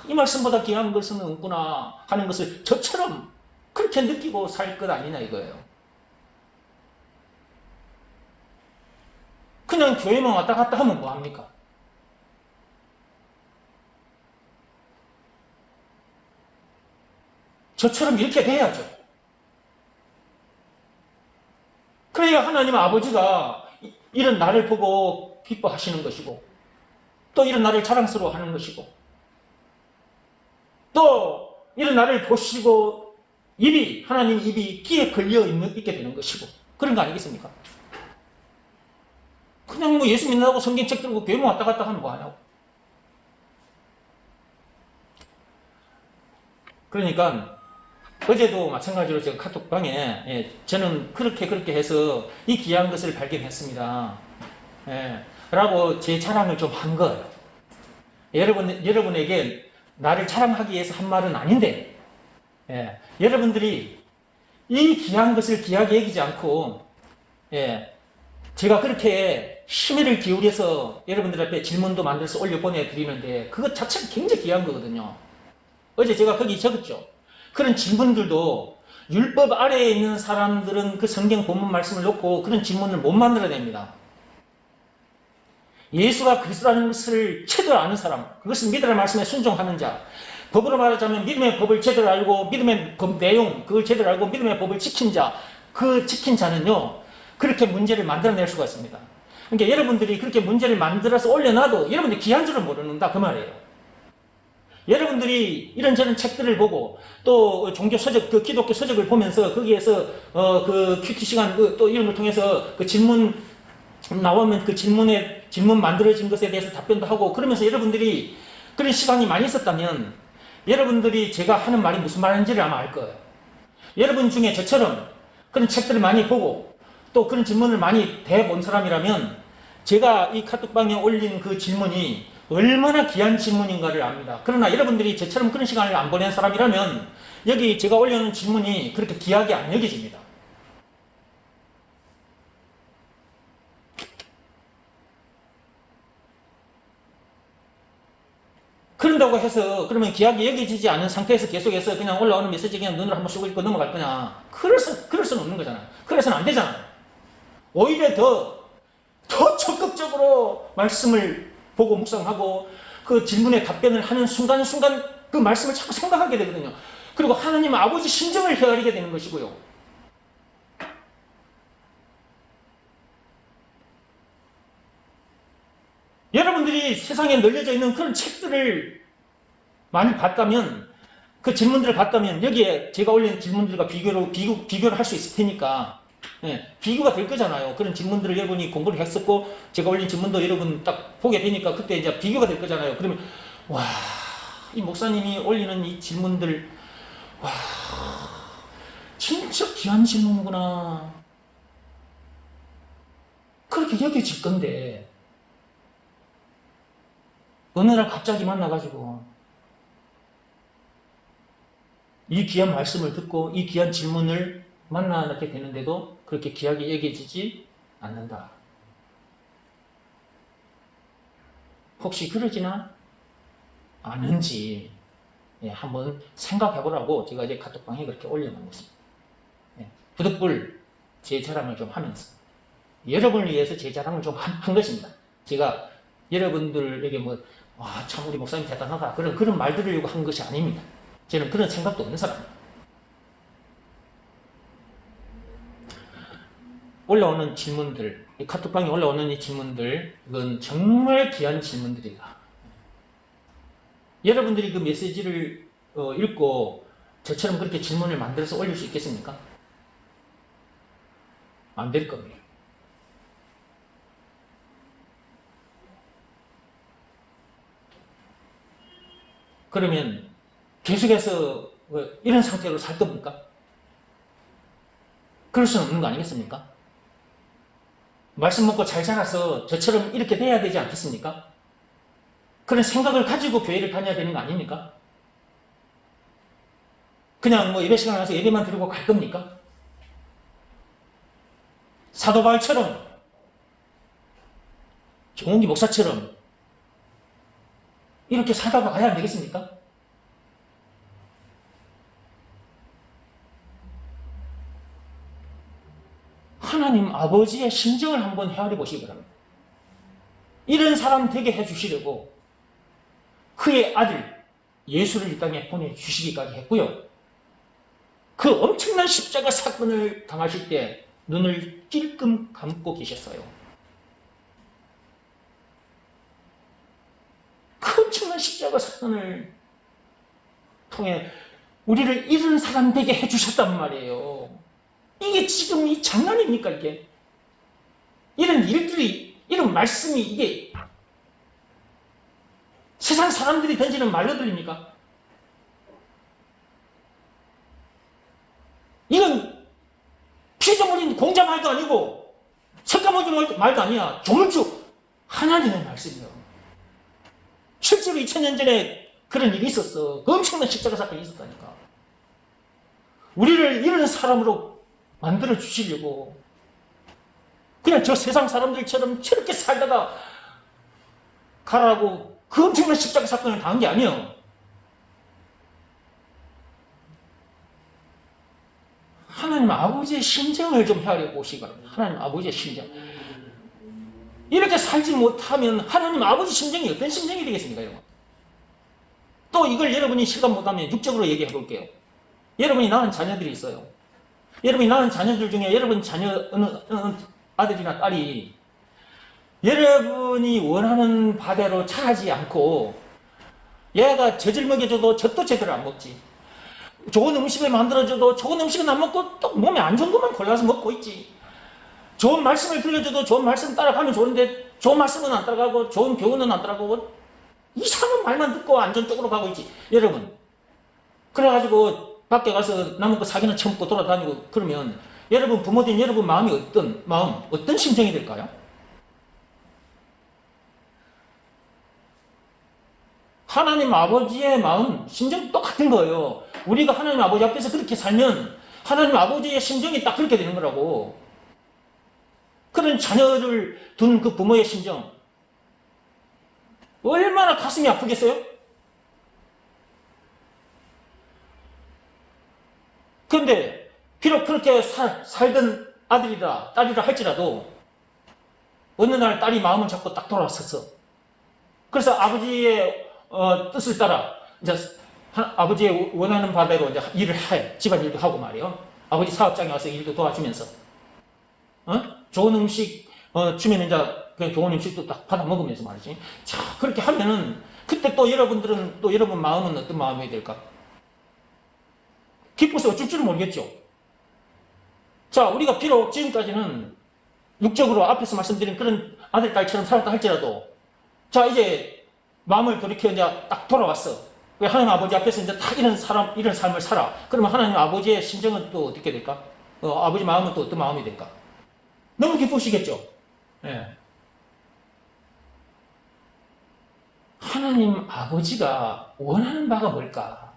이 말씀보다 귀한 것은 없구나 하는 것을 저처럼 그렇게 느끼고 살 것 아니냐 이거예요. 그냥 교회만 왔다 갔다 하면 뭐합니까? 저처럼 이렇게 돼야죠. 그래야 하나님 아버지가 이런 나를 보고 기뻐하시는 것이고, 또 이런 나를 자랑스러워하는 것이고, 또 이런 나를 보시고 하나님 입이 귀에 걸려 있게 되는 것이고, 그런 거 아니겠습니까? 그냥 뭐 예수 믿는다고 성경책 들고 교회만 왔다 갔다 하는 거 아니냐고. 그러니까 어제도 마찬가지로 제가 카톡방에 저는 그렇게 해서 이 귀한 것을 발견했습니다. 라고 제 자랑을 좀 한 거예요. 여러분에게 나를 자랑하기 위해서 한 말은 아닌데, 여러분들이 이 귀한 것을 귀하게 여기지 않고, 제가 그렇게 심의를 기울여서 여러분들 앞에 질문도 만들어서 올려보내드리는데, 그것 자체가 굉장히 귀한 거거든요. 어제 제가 거기 적었죠. 그런 질문들도 율법 아래에 있는 사람들은 그 성경 본문 말씀을 놓고 그런 질문을 못 만들어냅니다. 예수가 그리스도라는 것을 제대로 아는 사람, 그것을 믿으라는 말씀에 순종하는 자, 법으로 말하자면 믿음의 법을 제대로 알고 믿음의 법 내용, 그걸 제대로 알고 믿음의 법을 지킨 자, 그 지킨 자는요, 그렇게 문제를 만들어낼 수가 있습니다. 그러니까 여러분들이 그렇게 문제를 만들어서 올려놔도 여러분들이 귀한 줄은 모르는다 그 말이에요. 여러분들이 이런저런 책들을 보고 또 종교 서적, 그 기독교 서적을 보면서 거기에서 그 큐티 시간 또 이런 걸 통해서 그 질문 나오면 그 질문 만들어진 것에 대해서 답변도 하고, 그러면서 여러분들이 그런 시간이 많이 있었다면 여러분들이 제가 하는 말이 무슨 말인지를 아마 알 거예요. 여러분 중에 저처럼 그런 책들을 많이 보고 또 그런 질문을 많이 대본 사람이라면 제가 이 카톡방에 올린 그 질문이 얼마나 귀한 질문인가를 압니다. 그러나 여러분들이 저처럼 그런 시간을 안 보낸 사람이라면 여기 제가 올려놓은 질문이 그렇게 귀하게 안 여겨집니다. 그런다고 해서 그러면 귀하게 여겨지지 않은 상태에서 계속해서 그냥 올라오는 메시지 그냥 눈으로 한번 쏘고 읽고 넘어갈 거냐? 그럴 수는 없는 거잖아요. 그래서는 안 되잖아요. 오히려 더 적극적으로 말씀을 보고 묵상하고 그 질문에 답변을 하는 순간순간 그 말씀을 자꾸 생각하게 되거든요. 그리고 하나님 아버지 심정을 헤아리게 되는 것이고요. 세상에 널려져 있는 그런 책들을 많이 봤다면, 그 질문들을 봤다면 여기에 제가 올린 질문들과 비교를 할 수 있을 테니까, 예, 비교가 될 거잖아요. 그런 질문들을 여러분이 공부를 했었고 제가 올린 질문도 여러분 딱 보게 되니까 그때 이제 비교가 될 거잖아요. 그러면 와, 이 목사님이 올리는 이 질문들, 와, 진짜 귀한 질문이구나, 그렇게 여겨질 건데 어느 날 갑자기 만나가지고 이 귀한 말씀을 듣고 이 귀한 질문을 만나게 되는데도 그렇게 귀하게 여겨지지 않는다. 혹시 그러지나 않은지, 예, 한번 생각해 보라고 제가 이제 카톡방에 그렇게 올려놓은 것입니다. 예, 부득불 제 자랑을 좀 하면서 여러분을 위해서 제 자랑을 좀 한 것입니다. 제가 여러분들에게 참 우리 목사님 대단하다 그런 말 들으려고 한 것이 아닙니다. 저는 그런 생각도 없는 사람입니다. 올라오는 질문들, 이 카톡방에 올라오는 이 질문들, 이건 정말 귀한 질문들이다. 여러분들이 그 메시지를 읽고 저처럼 그렇게 질문을 만들어서 올릴 수 있겠습니까? 안 될 겁니다. 그러면 계속해서 이런 상태로 살 겁니까? 그럴 수는 없는 거 아니겠습니까? 말씀 먹고 잘 자라서 저처럼 이렇게 돼야 되지 않겠습니까? 그런 생각을 가지고 교회를 다녀야 되는 거 아닙니까? 그냥 예배 시간 와서 예배만 드리고 갈 겁니까? 사도 바울처럼, 정홍기 목사처럼 이렇게 살다가 가야 되겠습니까? 하나님 아버지의 심정을 한번 헤아려 보시기 바랍니다. 이런 사람 되게 해주시려고 그의 아들 예수를 이 땅에 보내주시기까지 했고요. 그 엄청난 십자가 사건을 당하실 때 눈을 찔끔 감고 계셨어요. 그 엄청난 십자가 사건을 통해 우리를 이런 사람 되게 해주셨단 말이에요. 이게 지금 이 장난입니까, 이게? 이런 일들이, 이런 말씀이 이게 세상 사람들이 던지는 말로 들립니까? 이건 피조물인 공자 말도 아니고 석가모니 말도 아니야. 조물주 하나님의 말씀이에요. 실제로 2000년 전에 그런 일이 있었어. 그 엄청난 십자가 사건이 있었다니까. 우리를 이런 사람으로 만들어 주시려고 그냥 저 세상 사람들처럼 저렇게 살다가 가라고 그 엄청난 십자가 사건을 당한 게 아니에요. 하나님 아버지의 심정을 좀 헤아려 보시기 바랍니다. 하나님 아버지의 심정. 이렇게 살지 못하면 하나님 아버지 심정이 어떤 심정이 되겠습니까, 여러분? 또 이걸 여러분이 실감 못하면 육적으로 얘기해 볼게요. 여러분이 낳은 자녀들이 있어요. 여러분이 낳은 자녀들 중에 여러분 자녀 어느 아들이나 딸이 여러분이 원하는 바대로 자라지 않고 얘가 젖을 먹여줘도 젖도 제대로 안 먹지. 좋은 음식을 만들어줘도 좋은 음식은 안 먹고 또 몸에 안 좋은 것만 골라서 먹고 있지. 좋은 말씀을 들려줘도 좋은 말씀 따라가면 좋은데 좋은 말씀은 안 따라가고 좋은 교훈은 안 따라가고 이상한 말만 듣고 안전 쪽으로 가고 있지. 여러분, 그래가지고 밖에 가서 남은 거 사기나 처먹고 돌아다니고 그러면 여러분 부모님 여러분 마음이 어떤 심정이 될까요? 하나님 아버지의 마음, 심정 똑같은 거예요. 우리가 하나님 아버지 앞에서 그렇게 살면 하나님 아버지의 심정이 딱 그렇게 되는 거라고. 그런 자녀를 둔 그 부모의 심정 얼마나 가슴이 아프겠어요? 그런데 비록 그렇게 살던 아들이라 딸이라 할지라도 어느 날 딸이 마음을 잡고 딱 돌아왔었어. 그래서 아버지의 뜻을 따라 이제 아버지의 원하는 바대로 이제 일을 해. 집안일도 하고 말이요. 아버지 사업장에 와서 일도 도와주면서 좋은 음식 주면 이제 그 좋은 음식도 딱 받아 먹으면서 말이지. 자, 그렇게 하면은 그때 또 여러분들은 또 여러분 마음은 어떤 마음이 될까? 기뻐서 어쩔 줄을 모르겠죠. 자, 우리가 비록 지금까지는 육적으로 앞에서 말씀드린 그런 아들, 딸처럼 살았다 할지라도, 자, 이제 마음을 돌이켜 이제 딱 돌아왔어. 하나님 아버지 앞에서 이제 딱 이런 삶을 살아. 그러면 하나님 아버지의 심정은 또 어떻게 될까? 아버지 마음은 또 어떤 마음이 될까? 너무 기쁘시겠죠? 예. 하나님 아버지가 원하는 바가 뭘까?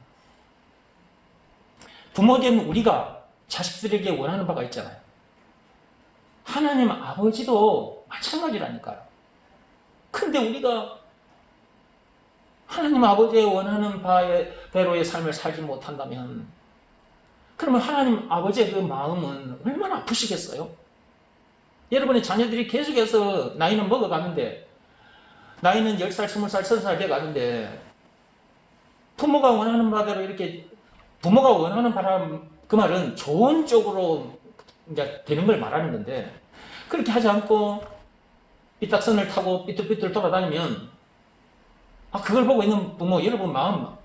부모된 우리가 자식들에게 원하는 바가 있잖아요. 하나님 아버지도 마찬가지라니까요. 근데 우리가 하나님 아버지의 원하는 바대로의 삶을 살지 못한다면, 그러면 하나님 아버지의 그 마음은 얼마나 아프시겠어요? 여러분의 자녀들이 계속해서 나이는 먹어가는데, 나이는 10살, 20살, 30살 돼가는데, 부모가 원하는 바대로 이렇게, 부모가 원하는 바람, 그 말은 좋은 쪽으로 이제 되는 걸 말하는 건데, 그렇게 하지 않고 삐딱선을 타고 삐뚤삐뚤 돌아다니면, 그걸 보고 있는 부모, 여러분 마음,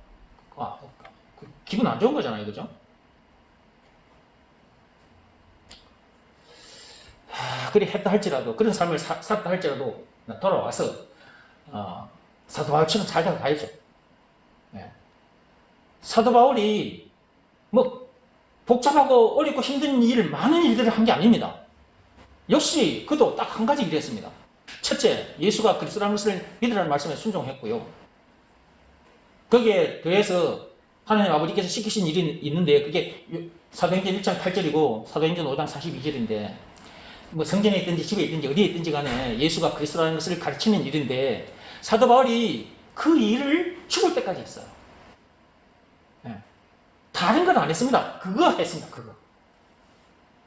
기분 안 좋은 거잖아요. 그죠? 그래 했다 할지라도, 그런 삶을 샀다 할지라도, 돌아와서, 사도 바울처럼 살다가 가야죠. 네. 사도 바울이, 복잡하고 어렵고 힘든 많은 일들을 한 게 아닙니다. 역시, 그도 딱 한 가지 일을 했습니다. 첫째, 예수가 그리스도라는 것을 믿으라는 말씀에 순종했고요. 거기에 더해서 하나님 아버지께서 시키신 일이 있는데, 그게 사도행전 1장 8절이고 사도행전 5장 42절인데, 성전에 있든지 집에 있든지 어디에 있든지 간에 예수가 그리스도라는 것을 가르치는 일인데, 사도 바울이 그 일을 죽을 때까지 했어요. 네. 다른 건 안 했습니다. 그거 했습니다. 그거.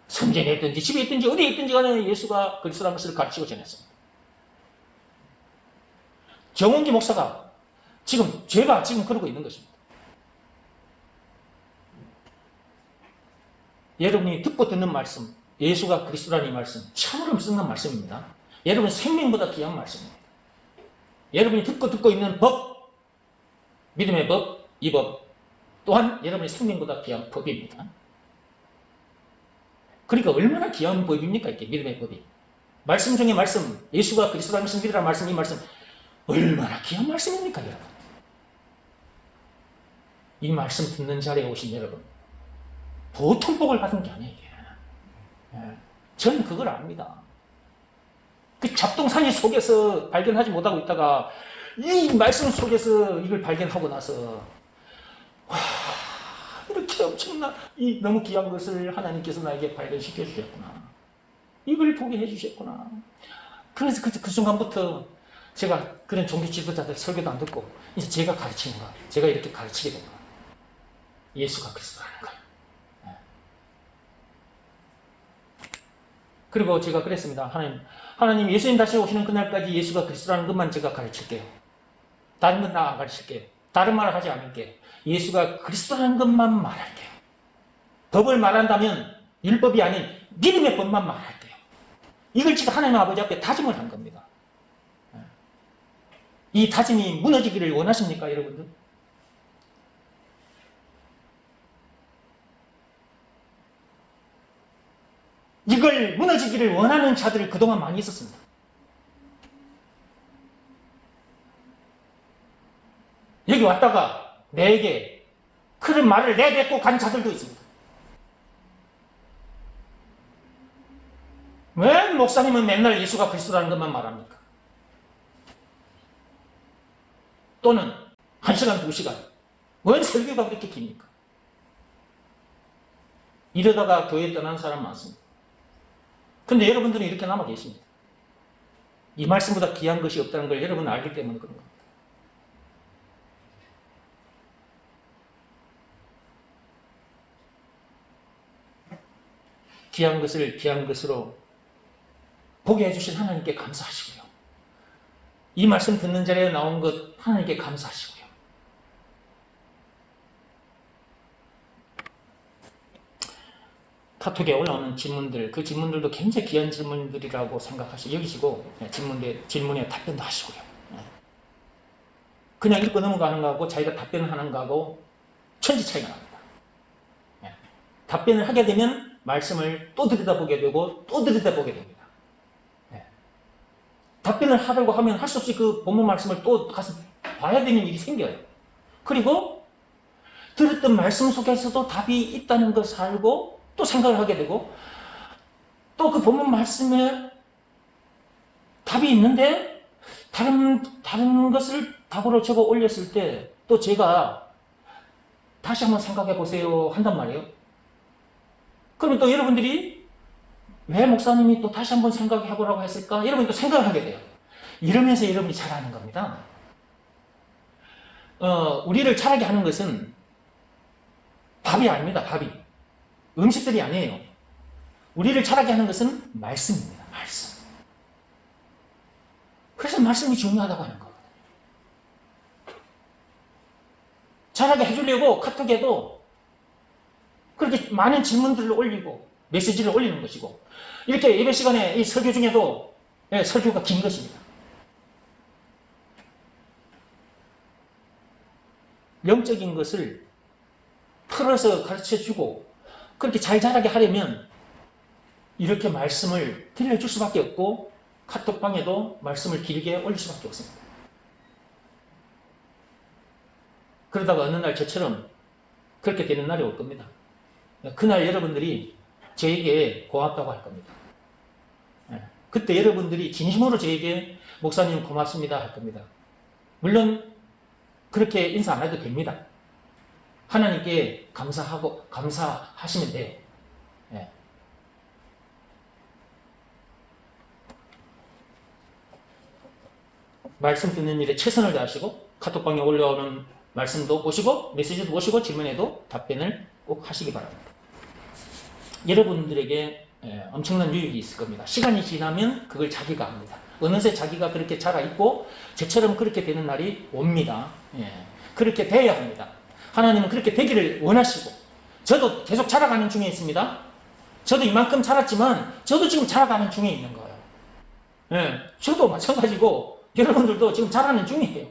성전에 있든지 집에 있든지 어디에 있든지 간에 예수가 그리스도라는 것을 가르치고 전했습니다. 정원기 목사가 제가 지금 그러고 있는 것입니다. 여러분이 듣고 듣는 말씀, 예수가 그리스도라는 이 말씀, 참으로 쓰는 말씀입니다. 여러분 생명보다 귀한 말씀입니다. 여러분이 듣고 있는 법, 믿음의 법, 이 법 또한 여러분의 생명보다 귀한 법입니다. 그러니까 얼마나 귀한 법입니까? 이게 믿음의 법이. 말씀 중에 말씀, 예수가 그리스도라는 것을 믿으라는 말씀, 이 말씀 얼마나 귀한 말씀입니까, 여러분? 이 말씀 듣는 자리에 오신 여러분, 보통 복을 받은 게 아니에요. 저는 그걸 압니다. 그 잡동사니 속에서 발견하지 못하고 있다가 이 말씀 속에서 이걸 발견하고 나서, 이렇게 엄청난 너무 귀한 것을 하나님께서 나에게 발견시켜 주셨구나. 이걸 보게 해주셨구나. 그래서 그 순간부터 제가 그런 종교 지도자들 설교도 안 듣고 이제 제가 가르치는 거예요. 제가 이렇게 가르치게 된 거예요. 예수가 그리스도라는 거예요. 그리고 제가 그랬습니다. 하나님 예수님 다시 오시는 그날까지 예수가 그리스도라는 것만 제가 가르칠게요. 다른 건 다 안 가르칠게요. 다른 말을 하지 않을게요. 예수가 그리스도라는 것만 말할게요. 법을 말한다면 율법이 아닌 믿음의 법만 말할게요. 이걸 지금 하나님 아버지 앞에 다짐을 한 겁니다. 이 다짐이 무너지기를 원하십니까, 여러분들? 이걸 무너지기를 원하는 자들이 그동안 많이 있었습니다. 여기 왔다가 내게 그런 말을 내뱉고 간 자들도 있습니다. 왜 목사님은 맨날 예수가 그리스도라는 것만 말합니까? 또는 1시간, 2시간. 웬 설교가 그렇게 깁니까? 이러다가 교회 떠난 사람 많습니다. 근데 여러분들은 이렇게 남아 계십니다. 이 말씀보다 귀한 것이 없다는 걸 여러분은 알기 때문에 그런 겁니다. 귀한 것을 귀한 것으로 보게 해주신 하나님께 감사하시고요. 이 말씀 듣는 자리에 나온 것 하나님께 감사하시고요. 카톡에 올라오는 질문들, 그 질문들도 굉장히 귀한 질문들이라고 여기시고 질문에 답변도 하시고요. 그냥 읽고 넘어가는 거하고 자기가 답변하는 거하고 천지 차이가 납니다. 답변을 하게 되면 말씀을 또 들여다보게 되고 또 들여다보게 됩니다. 답변을 하려고 하면 할 수 없이 그 본문 말씀을 또 가서 봐야 되는 일이 생겨요. 그리고 들었던 말씀 속에서도 답이 있다는 것을 알고 또 생각을 하게 되고 또 그 본문 말씀에 답이 있는데 다른 것을 답으로 적어 올렸을 때 또 제가 다시 한번 생각해 보세요 한단 말이에요. 그러면 또 여러분들이 왜 목사님이 또 다시 한번 생각해 보라고 했을까? 여러분이 또 생각을 하게 돼요. 이러면서 여러분이 잘하는 겁니다. 우리를 잘하게 하는 것은 밥이 아닙니다. 밥이. 음식들이 아니에요. 우리를 잘하게 하는 것은 말씀입니다. 말씀. 그래서 말씀이 중요하다고 하는 거거든요. 잘하게 해주려고 카톡에도 그렇게 많은 질문들을 올리고 메시지를 올리는 것이고 이렇게 예배 시간에 이 설교 중에도 설교가 긴 것입니다. 영적인 것을 풀어서 가르쳐주고 그렇게 잘 자라게 하려면 이렇게 말씀을 들려줄 수밖에 없고 카톡방에도 말씀을 길게 올릴 수밖에 없습니다. 그러다가 어느 날 저처럼 그렇게 되는 날이 올 겁니다. 그날 여러분들이 저에게 고맙다고 할 겁니다. 그때 여러분들이 진심으로 저에게 목사님 고맙습니다 할 겁니다. 물론 그렇게 인사 안 해도 됩니다. 하나님께 감사하시면 돼요. 말씀 듣는 일에 최선을 다하시고 카톡방에 올라오는 말씀도 보시고 메시지도 보시고 질문에도 답변을 꼭 하시기 바랍니다. 여러분들에게 엄청난 유익이 있을 겁니다. 시간이 지나면 그걸 자기가 합니다. 어느새 자기가 그렇게 자라있고 저처럼 그렇게 되는 날이 옵니다. 그렇게 돼야 합니다. 하나님은 그렇게 되기를 원하시고 저도 계속 자라가는 중에 있습니다. 저도 이만큼 자랐지만 저도 지금 자라가는 중에 있는 거예요. 저도 마찬가지고 여러분들도 지금 자라는 중이에요.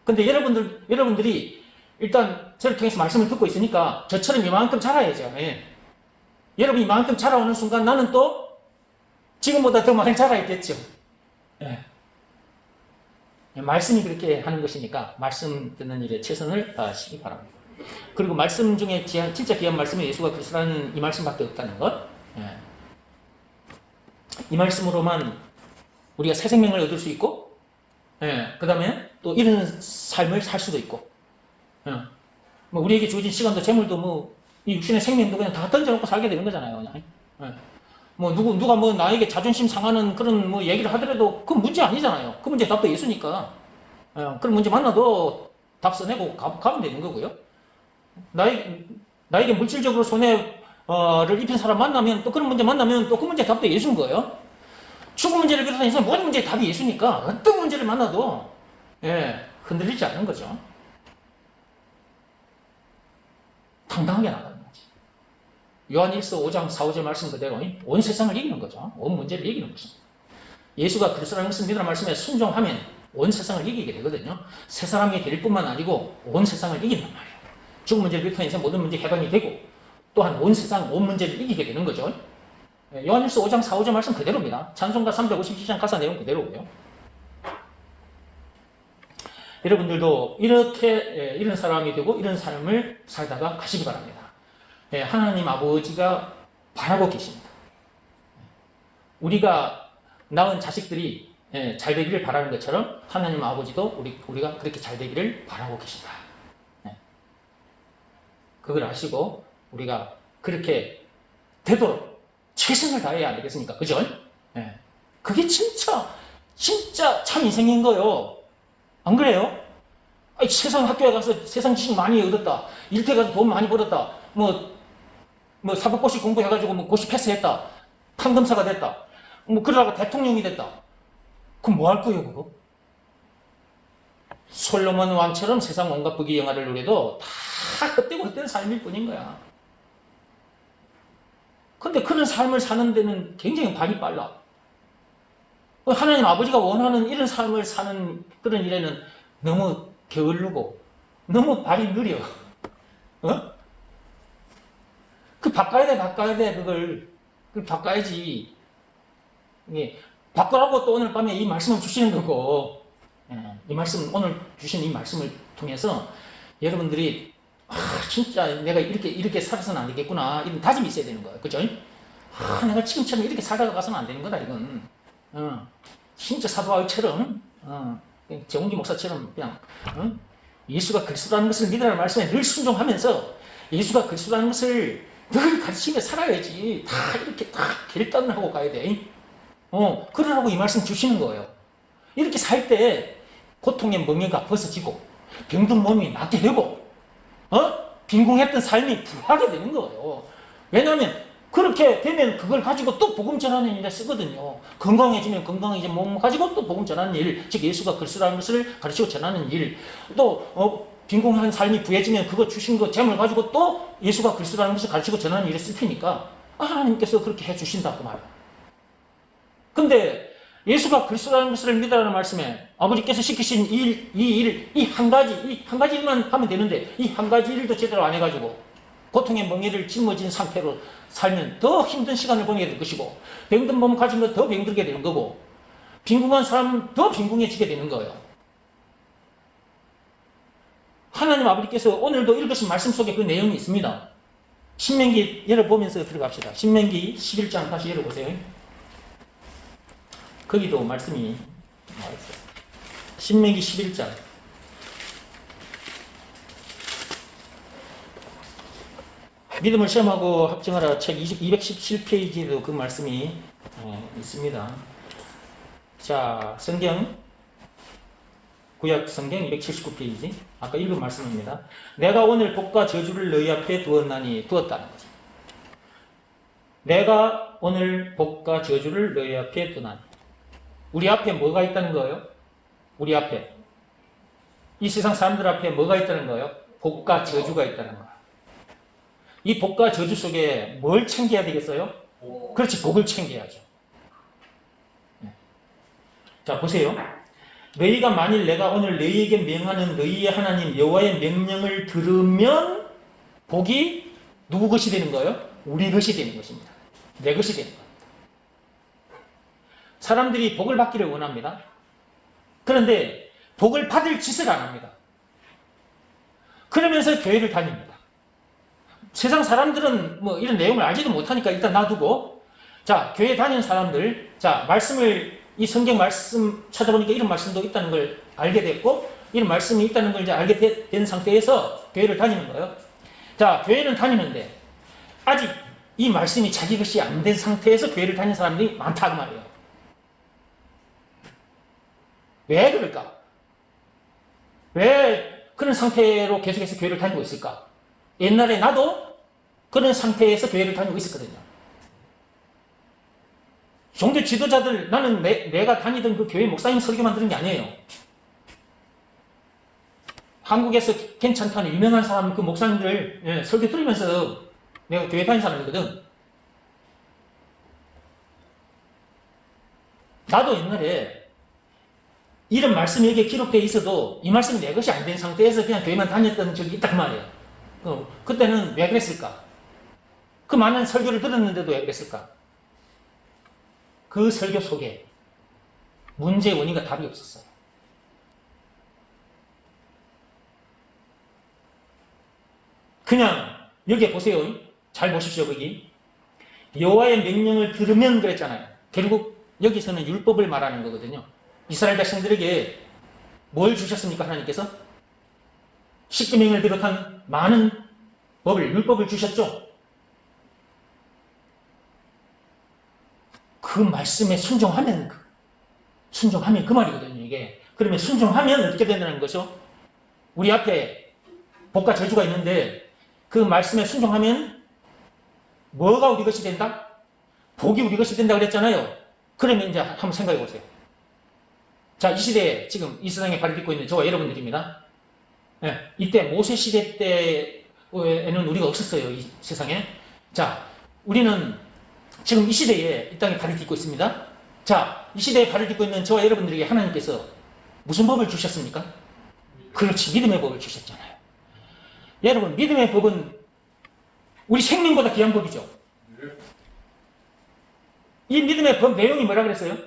근데 여러분들이 일단 저를 통해서 말씀을 듣고 있으니까 저처럼 이만큼 자라야죠. 여러분이 이만큼 자라오는 순간 나는 또 지금보다 더 많이 자라있겠죠. 말씀이 그렇게 하는 것이니까 말씀 듣는 일에 최선을 다하시기 바랍니다. 그리고 말씀 중에 진짜 귀한 말씀이 예수가 그리스도라는 이 말씀밖에 없다는 것. 이 말씀으로만 우리가 새 생명을 얻을 수 있고 그 다음에 또 이런 삶을 살 수도 있고 뭐 우리에게 주어진 시간도 재물도 이 육신의 생명도 그냥 다 던져놓고 살게 되는 거잖아요. 그냥. 뭐 누가 뭐 나에게 자존심 상하는 그런 뭐 얘기를 하더라도 그건 문제 아니잖아요. 그 문제 답도 예수니까. 그런 문제 만나도 답 써내고 가면 되는 거고요. 나에게 물질적으로 손해를 입힌 사람 만나면 또 그런 문제 만나면 또 그 문제 답도 예수인 거예요. 죽음 문제를 비롯해서 모든 문제의 답이 예수니까 어떤 문제를 만나도 흔들리지 않는 거죠. 당당하게 나가는 거지. 요한일서 5장 4, 5절 말씀 그대로 온 세상을 이기는 거죠. 온 문제를 이기는 것입니다. 예수가 그리스도라는 것을 믿으라는 말씀에 순종하면 온 세상을 이기게 되거든요. 세 사람이 될 뿐만 아니고 온 세상을 이긴단 말이에요. 죽음 문제를 비롯해서 모든 문제 해방이 되고 또한 온 세상, 온 문제를 이기게 되는 거죠. 요한일서 5장 4, 5절 말씀 그대로입니다. 찬송가 357장 가사 내용 그대로고요. 여러분들도 이렇게 이런 사람이 되고 이런 삶을 살다가 가시기 바랍니다. 하나님 아버지가 바라고 계십니다. 우리가 낳은 자식들이 잘 되기를 바라는 것처럼 하나님 아버지도 우리가 그렇게 잘 되기를 바라고 계신다. 그걸 아시고 우리가 그렇게 되도록 최선을 다해야 안 되겠습니까? 그죠? 그게 진짜 참 인생인 거예요. 안 그래요? 세상 학교에 가서 세상 지식 많이 얻었다. 일터에 가서 돈 많이 벌었다. 뭐 사법고시 공부해가지고 뭐 고시 패스했다. 판검사가 됐다. 뭐 그러다가 대통령이 됐다. 그럼 뭐 할 거예요, 그거? 솔로몬 왕처럼 세상 온갖 부귀 영화를 누려도 다 헛되고 헛된 삶일 뿐인 거야. 근데 그런 삶을 사는 데는 굉장히 발이 빨라. 하나님 아버지가 원하는 이런 삶을 사는 그런 일에는 너무 게을르고 너무 발이 느려. 어? 바꿔야 돼, 그걸 바꿔야지. 예, 바꾸라고 또 오늘 밤에 이 말씀을 주시는 거고, 이 말씀, 오늘 주신 이 말씀을 통해서 여러분들이, 진짜 내가 이렇게 살아서는 안 되겠구나. 이런 다짐이 있어야 되는 거예요. 그죠? 내가 지금처럼 이렇게 살다가 가서는 안 되는 거다, 이건. 진짜 사도 바울처럼, 정웅기 목사처럼 그냥, 예수가 그리스도라는 것을 믿으라는 말씀에 늘 순종하면서 예수가 그리스도라는 것을 늘 가르치며 살아야지. 다 이렇게 다 결단을 하고 가야 돼. 그러라고 이 말씀 주시는 거예요. 이렇게 살 때 고통의 멍에가 벗어지고 병든 몸이 낫게 되고 빈궁했던 삶이 부하게 되는 거예요. 왜냐하면 그렇게 되면 그걸 가지고 또 복음 전하는 일에 쓰거든요. 건강해지면 건강해진 몸 가지고 또 복음 전하는 일, 즉 예수가 그리스도라는 것을 가르치고 전하는 일, 또 빈궁한 삶이 부해지면 그거 주신 거 재물 가지고 또 예수가 그리스도라는 것을 가르치고 전하는 일에 쓸 테니까 하나님께서 그렇게 해주신다고 말이에요. 근데 예수가 그리스도라는 것을 믿으라는 말씀에 아버지께서 시키신 이 한 가지 일만 하면 되는데 이 한 가지 일도 제대로 안 해가지고 고통의 멍에를 짊어진 상태로 살면 더 힘든 시간을 보내게 될 것이고 병든 몸 가지면 더 병들게 되는 거고 빈궁한 사람은 더 빈궁해지게 되는 거예요. 하나님 아버지께서 오늘도 읽으신 말씀 속에 그 내용이 있습니다. 신명기 열어보면서 들어갑시다. 신명기 11장 다시 열어보세요. 거기도 말씀이 나와있어요. 신명기 11장. 믿음을 시험하고 합증하라 책 217페이지에도 그 말씀이 있습니다. 자, 성경, 구약 성경 279페이지. 아까 읽은 말씀입니다. 내가 오늘 복과 저주를 너희 앞에 두었다는 거지. 내가 오늘 복과 저주를 너희 앞에 두나니. 우리 앞에 뭐가 있다는 거예요? 우리 앞에. 이 세상 사람들 앞에 뭐가 있다는 거예요? 복과 저주가 있다는 거예요. 이 복과 저주 속에 뭘 챙겨야 되겠어요? 그렇지, 복을 챙겨야죠. 자, 보세요. 너희가 만일 내가 오늘 너희에게 명하는 너희의 하나님 여호와의 명령을 들으면 복이 누구 것이 되는 거예요? 우리 것이 되는 것입니다. 내 것이 되는 겁니다. 사람들이 복을 받기를 원합니다. 그런데 복을 받을 짓을 안 합니다. 그러면서 교회를 다닙니다. 세상 사람들은 뭐 이런 내용을 알지도 못하니까 일단 놔두고, 자, 교회 다니는 사람들, 자, 이 성경 말씀 찾아보니까 이런 말씀도 있다는 걸 알게 됐고, 이런 말씀이 있다는 걸 이제 알게 된 상태에서 교회를 다니는 거예요. 자, 교회는 다니는데, 아직 이 말씀이 자기 것이 안 된 상태에서 교회를 다니는 사람들이 많다고 말이에요. 왜 그럴까? 왜 그런 상태로 계속해서 교회를 다니고 있을까? 옛날에 나도 그런 상태에서 교회를 다니고 있었거든요. 종교 지도자들, 나는 내가 다니던 그 교회 목사님 설교만 들은 게 아니에요. 한국에서 괜찮다는 유명한 사람, 그 목사님들 설교 들으면서 내가 교회 다닌 사람이거든. 나도 옛날에 이런 말씀이 여기에 기록되어 있어도 이 말씀이 내 것이 안 된 상태에서 그냥 교회만 다녔던 적이 있단 말이에요. 그때는 왜 그랬을까? 그 많은 설교를 들었는데도 왜 그랬을까? 그 설교 속에 문제의 원인과 답이 없었어요. 그냥 여기에 보세요. 잘 보십시오. 거기 여호와의 명령을 들으면 그랬잖아요. 결국 여기서는 율법을 말하는 거거든요. 이스라엘 백성들에게 뭘 주셨습니까? 하나님께서 십계명을 비롯한 많은 율법을 주셨죠. 그 말씀에 순종하면 그 말이거든요, 이게. 그러면 순종하면 어떻게 된다는 거죠? 우리 앞에 복과 저주가 있는데 그 말씀에 순종하면 뭐가 우리 것이 된다? 복이 우리 것이 된다 그랬잖아요. 그러면 이제 한번 생각해 보세요. 자, 이 시대에 지금 이 세상에 발을 딛고 있는 저와 여러분들입니다. 이때 모세 시대 때에는 우리가 없었어요, 이 세상에. 자, 우리는 지금 이 시대에 이 땅에 발을 딛고 있습니다. 자, 이 시대에 발을 딛고 있는 저와 여러분들에게 하나님께서 무슨 법을 주셨습니까? 그렇지, 믿음의 법을 주셨잖아요. 여러분, 믿음의 법은 우리 생명보다 귀한 법이죠. 이 믿음의 법 내용이 뭐라 그랬어요?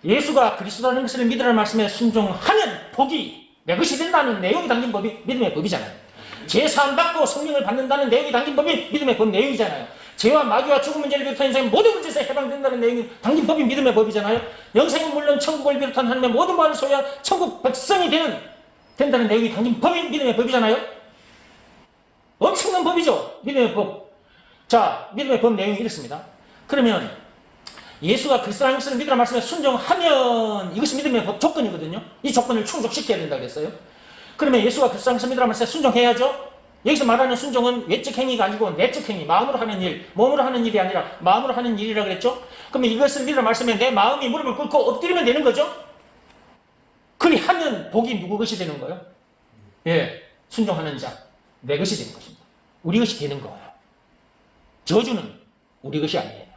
예수가 그리스도라는 것을 믿으라는 말씀에 순종하면 복이 내 것이 된다는 내용이 담긴 법이 믿음의 법이잖아요. 제사함 받고 성령을 받는다는 내용이 담긴 법이 믿음의 법 내용이잖아요. 죄와 마귀와 죽음 문제를 비롯한 인생의 모든 문제에서 해방된다는 내용이 담긴 법이 믿음의 법이잖아요. 영생은 물론 천국을 비롯한 하나님의 모든 바를 소유한 천국 백성이 된다는 내용이 담긴 법이 믿음의 법이잖아요. 엄청난 법이죠. 믿음의 법. 자, 믿음의 법 내용이 이렇습니다. 그러면 예수가 그리스도라는 것을 믿으라는 말씀에 순종하면 이것이 믿음의 법 조건이거든요. 이 조건을 충족시켜야 된다고 그랬어요. 그러면 예수가 그리스도라는 것을 믿으라는 말씀에 순종해야죠. 여기서 말하는 순종은 외적 행위가 아니고 내적 행위, 마음으로 하는 일, 몸으로 하는 일이 아니라 마음으로 하는 일이라고 그랬죠. 그러면 이것을 믿으라는 말씀에 내 마음이 무릎을 꿇고 엎드리면 되는 거죠. 그리 하면 복이 누구 것이 되는 거예요? 예, 순종하는 자, 내 것이 되는 것입니다. 우리 것이 되는 거예요. 저주는 우리 것이 아니에요.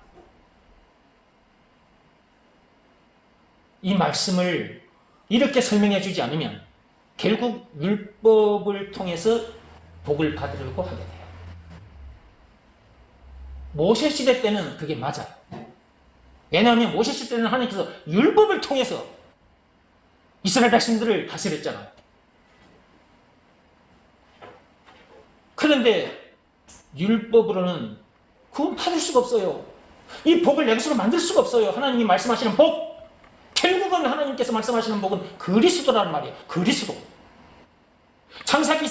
이 말씀을 이렇게 설명해 주지 않으면 결국 율법을 통해서 복을 받으려고 하게 돼요. 모세 시대 때는 그게 맞아요. 왜냐하면 모세 시대 때는 하나님께서 율법을 통해서 이스라엘 백성들을 다스렸잖아요. 그런데 율법으로는 그건 받을 수가 없어요. 이 복을 내 것으로 만들 수가 없어요. 하나님이 말씀하시는 복, 결국은 하나님께서 말씀하시는 복은 그리스도라는 말이에요. 그리스도. 창세기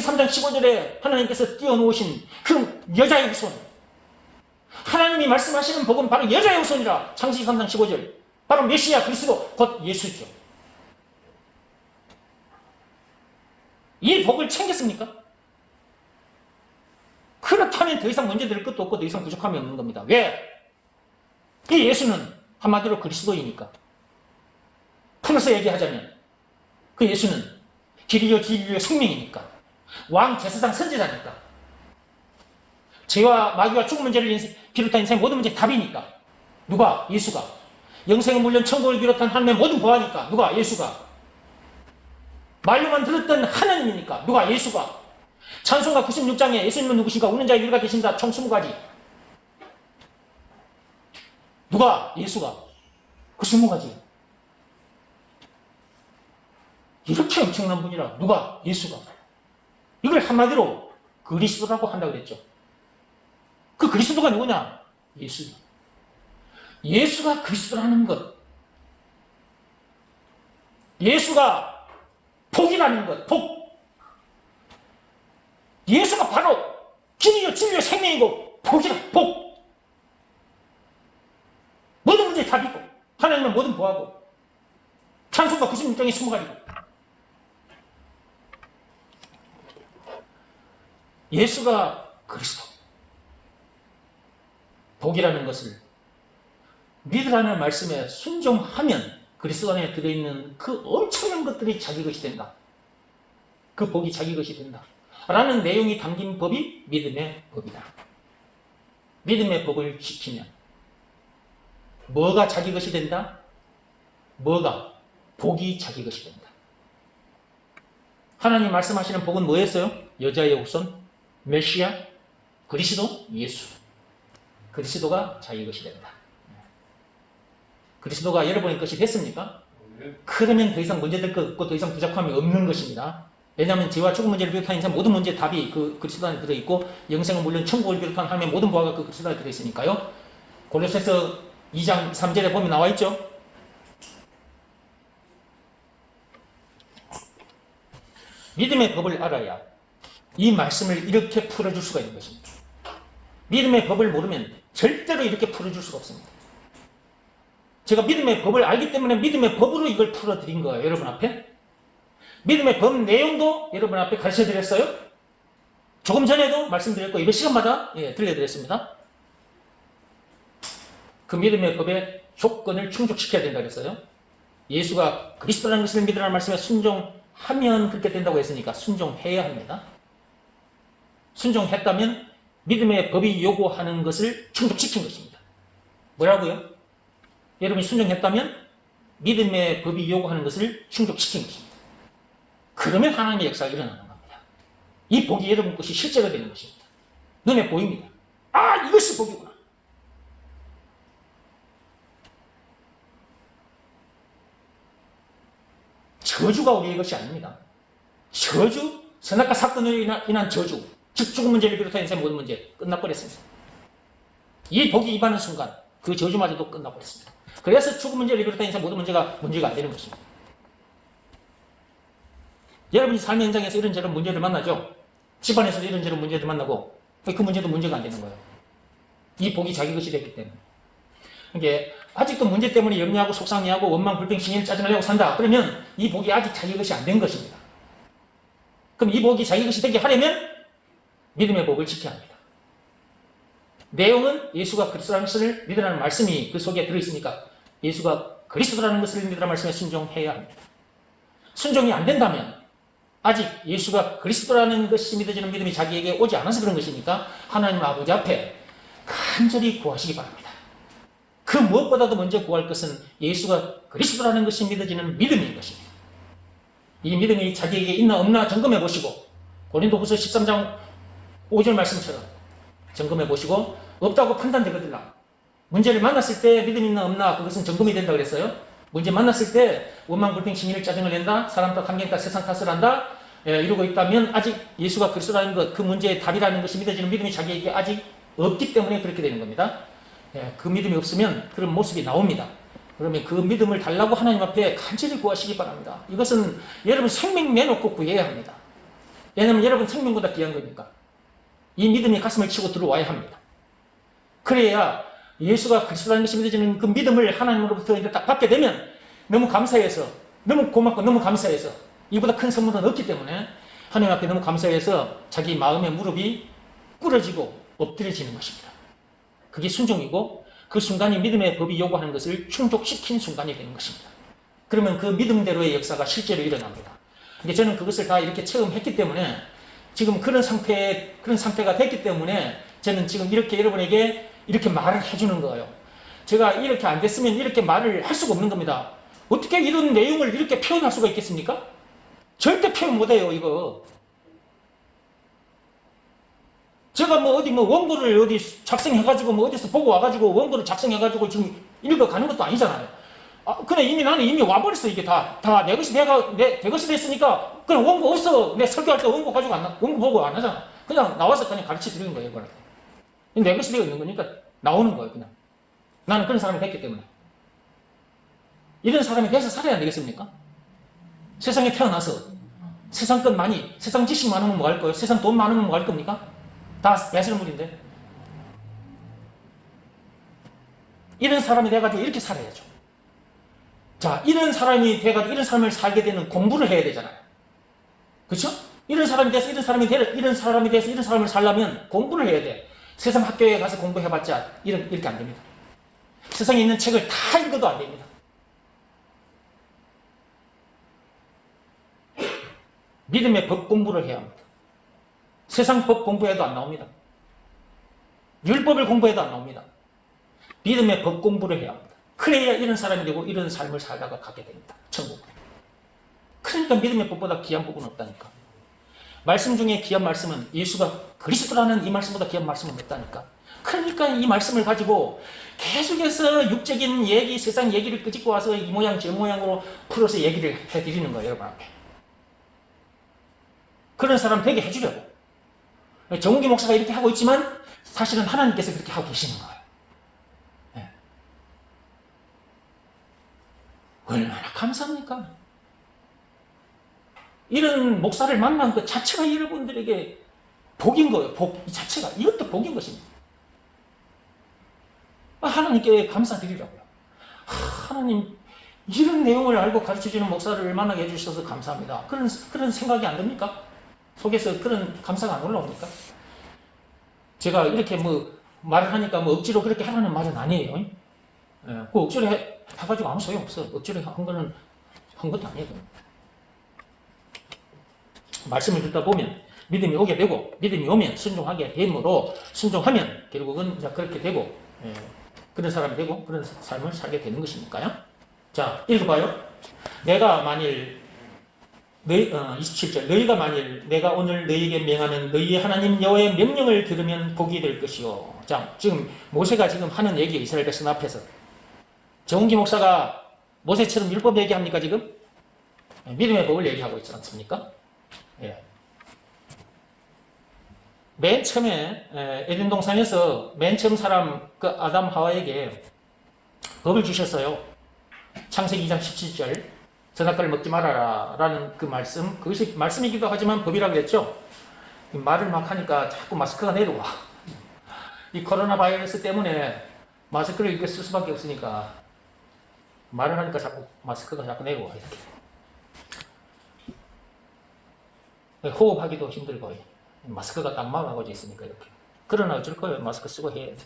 3장 15절에 하나님께서 띄워놓으신 그 여자의 후손. 하나님이 말씀하시는 복은 바로 여자의 후손이라. 창세기 3장 15절. 바로 메시아 그리스도, 곧 예수죠. 이 복을 챙겼습니까? 그렇다면 더 이상 문제될 것도 없고 더 이상 부족함이 없는 겁니다. 왜? 이 예수는 한마디로 그리스도이니까. 풀어서 얘기하자면 그 예수는 길이요 진리요 생명이니까. 왕 제사장 선지자니까. 죄와 마귀와 죽음 문제를 비롯한 인생의 모든 문제의 답이니까. 누가? 예수가. 영생은 물론 천국을 비롯한 하나님의 모든 보아니까. 누가? 예수가. 말로만 들었던 하나님이니까. 누가? 예수가. 찬송가 96장에 예수님은 누구신가? 우는 자의 유일가 계신다. 총 20가지. 누가? 예수가. 그 20가지. 이렇게 엄청난 분이라. 누가? 예수가. 이걸 한마디로 그리스도라고 한다고 그랬죠. 그 그리스도가 누구냐? 예수. 예수가 그리스도라는 것. 예수가 복이라는 것. 복. 예수가 바로 길이요 진리요 생명이고 복이라. 복. 모든 문제의 답이고 하나님은 모든 보하고 찬송가 96장의 20가지고. 예수가 그리스도. 복이라는 것을 믿으라는 말씀에 순종하면 그리스도 안에 들어있는 그 엄청난 것들이 자기 것이 된다. 그 복이 자기 것이 된다. 라는 내용이 담긴 법이 믿음의 법이다. 믿음의 법을 지키면 뭐가 자기 것이 된다? 뭐가? 복이 자기 것이 된다. 하나님 말씀하시는 복은 뭐였어요? 여자의 후손, 메시아, 그리스도, 예수. 그리스도가 자기 것이 된다. 그리스도가 여러분의 것이 됐습니까? 그러면 더 이상 문제될 것 없고 더 이상 부족함이 없는 것입니다. 왜냐하면 죄와 죽음 문제를 비롯한 인생 모든 문제의 답이 그 그리스도 안에 들어있고 영생은 물론 천국을 비롯한 하나님의 모든 보화가 그 그리스도 안에 들어있으니까요. 골로새서 2장 3절에 보면 나와 있죠. 믿음의 법을 알아야 이 말씀을 이렇게 풀어줄 수가 있는 것입니다. 믿음의 법을 모르면 절대로 이렇게 풀어줄 수가 없습니다. 제가 믿음의 법을 알기 때문에 믿음의 법으로 이걸 풀어드린 거예요. 여러분 앞에. 믿음의 법 내용도 여러분 앞에 가르쳐드렸어요. 조금 전에도 말씀드렸고 이번 시간마다 들려드렸습니다. 그 믿음의 법의 조건을 충족시켜야 된다고 했어요. 예수가 그리스도라는 것을 믿으라는 말씀에 순종하면 그렇게 된다고 했으니까 순종해야 합니다. 순종했다면 믿음의 법이 요구하는 것을 충족시킨 것입니다. 뭐라고요? 여러분이 순종했다면 믿음의 법이 요구하는 것을 충족시킨 것입니다. 그러면 하나님의 역사가 일어나는 겁니다. 이 복이 여러분 것이 실제가 되는 것입니다. 눈에 보입니다. 아, 이것이 복이구나. 저주가 우리의 것이 아닙니다. 저주, 선악과 사건으로 인한 저주, 즉 죽은 문제를 비롯한 인생의 모든 문제 끝나버렸습니다. 이 복이 임하는 순간 그 저주마저도 끝나버렸습니다. 그래서 죽은 문제를 비롯한 인생의 모든 문제가 안 되는 것입니다. 여러분이 삶의 현장에서 이런저런 문제를 만나죠. 집안에서도 이런저런 문제를 만나고 그 문제도 문제가 안 되는 거예요. 이 복이 자기 것이 됐기 때문에. 이게 아직도 문제 때문에 염려하고 속상해하고 원망, 불평, 신일, 짜증을 내고 산다. 그러면 이 복이 아직 자기 것이 안 된 것입니다. 그럼 이 복이 자기 것이 되게 하려면 믿음의 법을 지켜야 합니다. 내용은 예수가 그리스도라는 것을 믿으라는 말씀이 그 속에 들어있으니까 예수가 그리스도라는 것을 믿으라는 말씀에 순종해야 합니다. 순종이 안 된다면 아직 예수가 그리스도라는 것이 믿어지는 믿음이 자기에게 오지 않아서 그런 것이니까 하나님 아버지 앞에 간절히 구하시기 바랍니다. 그 무엇보다도 먼저 구할 것은 예수가 그리스도라는 것이 믿어지는 믿음인 것입니다. 이 믿음이 자기에게 있나 없나 점검해 보시고 고린도후서 13장 5절 말씀처럼 점검해 보시고 없다고 판단되거든요. 문제를 만났을 때 믿음이 있나 없나 그것은 점검이 된다고 그랬어요. 문제 만났을 때 원망, 불평, 신일, 짜증을 낸다, 사람 탓, 환경 탓, 세상 탓을 한다, 이러고 있다면 아직 예수가 그리스도라는 것, 그 문제의 답이라는 것이 믿어지는 믿음이 자기에게 아직 없기 때문에 그렇게 되는 겁니다. 그 믿음이 없으면 그런 모습이 나옵니다. 그러면 그 믿음을 달라고 하나님 앞에 간절히 구하시기 바랍니다. 이것은 여러분 생명 내놓고 구해야 합니다. 왜냐하면 여러분 생명보다 귀한 거니까. 이 믿음이 가슴을 치고 들어와야 합니다. 그래야 예수가 그리스도라는 것이 믿어지는 그 믿음을 하나님으로부터 이렇게 딱 받게 되면 너무 감사해서, 너무 고맙고 너무 감사해서 이보다 큰 선물은 없기 때문에 하나님 앞에 너무 감사해서 자기 마음의 무릎이 꿇어지고 엎드려지는 것입니다. 그게 순종이고 그 순간이 믿음의 법이 요구하는 것을 충족시킨 순간이 되는 것입니다. 그러면 그 믿음대로의 역사가 실제로 일어납니다. 근데 저는 그것을 다 이렇게 체험했기 때문에 지금 그런 상태가 됐기 때문에 저는 지금 이렇게 여러분에게 이렇게 말을 해주는 거예요. 제가 이렇게 안 됐으면 이렇게 말을 할 수가 없는 겁니다. 어떻게 이런 내용을 이렇게 표현할 수가 있겠습니까? 절대 표현 못해요, 이거. 제가 어디 원고를 어디 작성해가지고 어디서 보고 와가지고 원고를 작성해가지고 지금 읽어가는 것도 아니잖아요. 그냥 나는 이미 와버렸어, 이게 다 내 것이 내 것이 됐으니까 그냥 원고 없어. 내 설교할 때 원고 보고 안 하잖아. 그냥 나와서 그냥 가르쳐 드리는 거예요, 이거는. 내 것이 되어 있는 거니까 나오는 거예요, 그냥. 나는 그런 사람이 됐기 때문에. 이런 사람이 돼서 살아야 안 되겠습니까? 세상에 태어나서 세상 것 많이, 세상 지식 많으면 뭐 할 거예요? 세상 돈 많으면 뭐 할 겁니까? 다 배설물인데. 이런 사람이 돼가지고 이렇게 살아야죠. 자, 이런 사람이 돼가지고 이런 삶을 살게 되는 공부를 해야 되잖아요. 그렇죠? 이런 사람이 돼서 이런 사람이 돼서 이런 삶을 살려면 공부를 해야 돼. 세상 학교에 가서 공부해봤자 이렇게 안 됩니다. 세상에 있는 책을 다 읽어도 안 됩니다. 믿음의 법 공부를 해야 합니다. 세상 법 공부해도 안 나옵니다. 율법을 공부해도 안 나옵니다. 믿음의 법 공부를 해야 합니다. 그래야 이런 사람이 되고 이런 삶을 살다가 가게 됩니다. 천국. 그러니까 믿음의 법보다 귀한 법은 없다니까. 말씀 중에 귀한 말씀은 예수가 그리스도라는 이 말씀보다 귀한 말씀은 없다니까. 그러니까 이 말씀을 가지고 계속해서 육적인 얘기, 세상 얘기를 끄집고 와서 이 모양 저 모양으로 풀어서 얘기를 해드리는 거예요, 여러분 앞에. 그런 사람 되게 해주려고. 정욱이 목사가 이렇게 하고 있지만 사실은 하나님께서 그렇게 하고 계시는 거예요. 네. 얼마나 감사합니까? 이런 목사를 만난 것 자체가 여러분들에게 복인 거예요. 복, 이 자체가. 이것도 복인 것입니다. 하나님께 감사드리라고요. 하나님, 이런 내용을 알고 가르쳐주는 목사를 만나게 해주셔서 감사합니다. 그런 생각이 안 듭니까? 속에서 그런 감사가 안 올라옵니까? 제가 이렇게 말을 하니까 억지로 그렇게 하라는 말은 아니에요. 그 억지로 해가지고 아무 소용없어. 억지로 한 것도 아니에요. 말씀을 듣다 보면 믿음이 오게 되고, 믿음이 오면 순종하게 되므로, 순종하면 결국은 이제 그렇게 되고, 그런 사람이 되고, 그런 삶을 살게 되는 것이니까요. 자, 읽어봐요. 내가 만일, 27절. 너희가 만일 내가 오늘 너희에게 명하는 너희의 하나님 여호와의 명령을 들으면 복이 될 것이요. 자, 지금 모세가 지금 하는 얘기, 이스라엘 백성 앞에서. 정운기 목사가 모세처럼 율법 얘기합니까, 지금? 믿음의 법을 얘기하고 있지 않습니까? 예. 맨 처음에 에덴 동산에서 맨 처음 사람 그 아담 하와에게 법을 주셨어요. 창세기 2장 17절 선악과를 먹지 말아라 라는 그 말씀, 그것이 말씀이기도 하지만 법이라고 했죠. 말을 막 하니까 자꾸 마스크가 내려와. 이 코로나 바이러스 때문에 마스크를 이렇게 쓸 수밖에 없으니까 말을 하니까 자꾸 마스크가 자꾸 내려와. 이렇게 호흡하기도 힘들고 마스크가 딱 막아가지고 있으니까 이렇게. 그러나 어쩔 거예요. 마스크 쓰고 해야 돼.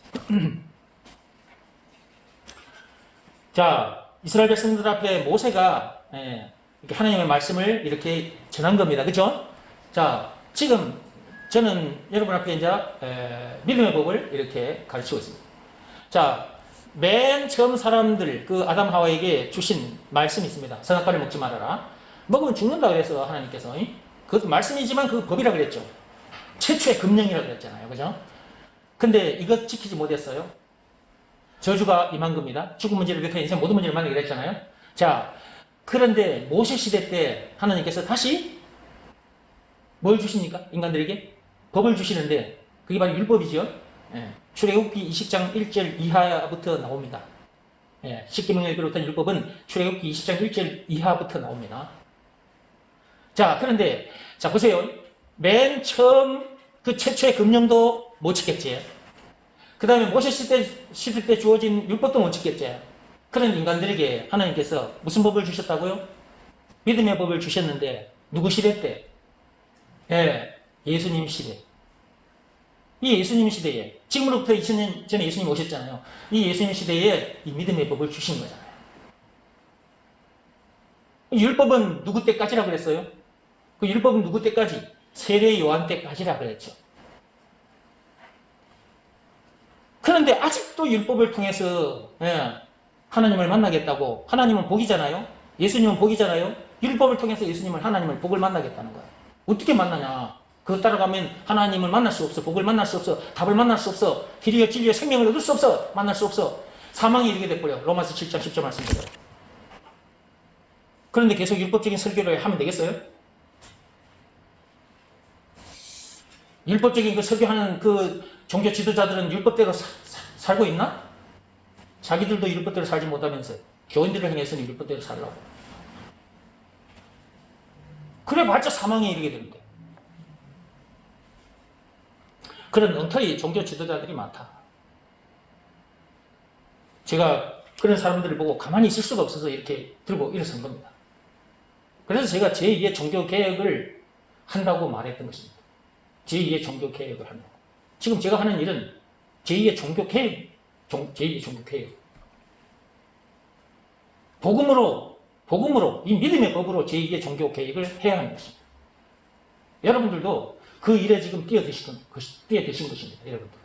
자, 이스라엘 백성들 앞에 모세가 이렇게 하나님의 말씀을 이렇게 전한 겁니다. 그죠? 자, 지금 저는 여러분 앞에 이제 믿음의 법을 이렇게 가르치고 있습니다. 자, 맨 처음 사람들, 그 아담 하와에게 주신 말씀이 있습니다. 선악과를 먹지 말아라. 먹으면 죽는다고 그래서 하나님께서. 그것도 말씀이지만 그 법이라고 그랬죠. 최초의 금령이라고 그랬잖아요. 그죠? 근데 이것 지키지 못했어요. 저주가 임한 겁니다. 죽은 문제를 비롯해 인생 모든 문제를 만나게 됐잖아요. 자, 그런데 모세 시대 때 하나님께서 다시 뭘 주십니까? 인간들에게? 법을 주시는데 그게 바로 율법이죠. 출애굽기 20장 1절 이하부터 나옵니다. 십계명을 비롯한 율법은 출애굽기 20장 1절 이하부터 나옵니다. 자, 그런데 자 보세요. 맨 처음 그 최초의 금령도 못 지켰지. 그 다음에 모세 시대 때 주어진 율법도 못 지켰지. 그런 인간들에게 하나님께서 무슨 법을 주셨다고요? 믿음의 법을 주셨는데 누구 시대 때? 예수님 시대. 이 예수님 시대에, 지금으로부터 2000년 전에 예수님 오셨잖아요. 이 예수님 시대에 이 믿음의 법을 주신 거잖아요. 율법은 누구 때까지라고 그랬어요? 그 율법은 누구 때까지? 세례 요한 때까지라 그랬죠. 그런데 아직도 율법을 통해서 하나님을 만나겠다고. 하나님은 복이잖아요. 예수님은 복이잖아요. 율법을 통해서 예수님을, 하나님을, 복을 만나겠다는 거예요. 어떻게 만나냐? 그거 따라가면 하나님을 만날 수 없어. 복을 만날 수 없어. 답을 만날 수 없어. 길이와 진리와 생명을 얻을 수 없어. 만날 수 없어. 사망이 이르게 돼버려. 로마서 7장 10절 말씀대로. 그런데 계속 율법적인 설교를 하면 되겠어요? 율법적인 그 설교하는 그 종교 지도자들은 율법대로 살고 있나? 자기들도 율법대로 살지 못하면서 교인들을 향해서는 율법대로 살라고. 그래 봤자 사망에 이르게 됩니다. 그런 엉터리 종교 지도자들이 많다. 제가 그런 사람들을 보고 가만히 있을 수가 없어서 이렇게 들고 일어선 겁니다. 그래서 제가 제2의 종교개혁을 한다고 말했던 것입니다. 제2의 종교개혁을 한다고. 지금 제가 하는 일은 제2의 종교개혁, 제2의 종교개혁. 복음으로, 이 믿음의 법으로 제2의 종교개혁을 해야 하는 것입니다. 여러분들도 그 일에 지금 뛰어드신 것입니다. 여러분들.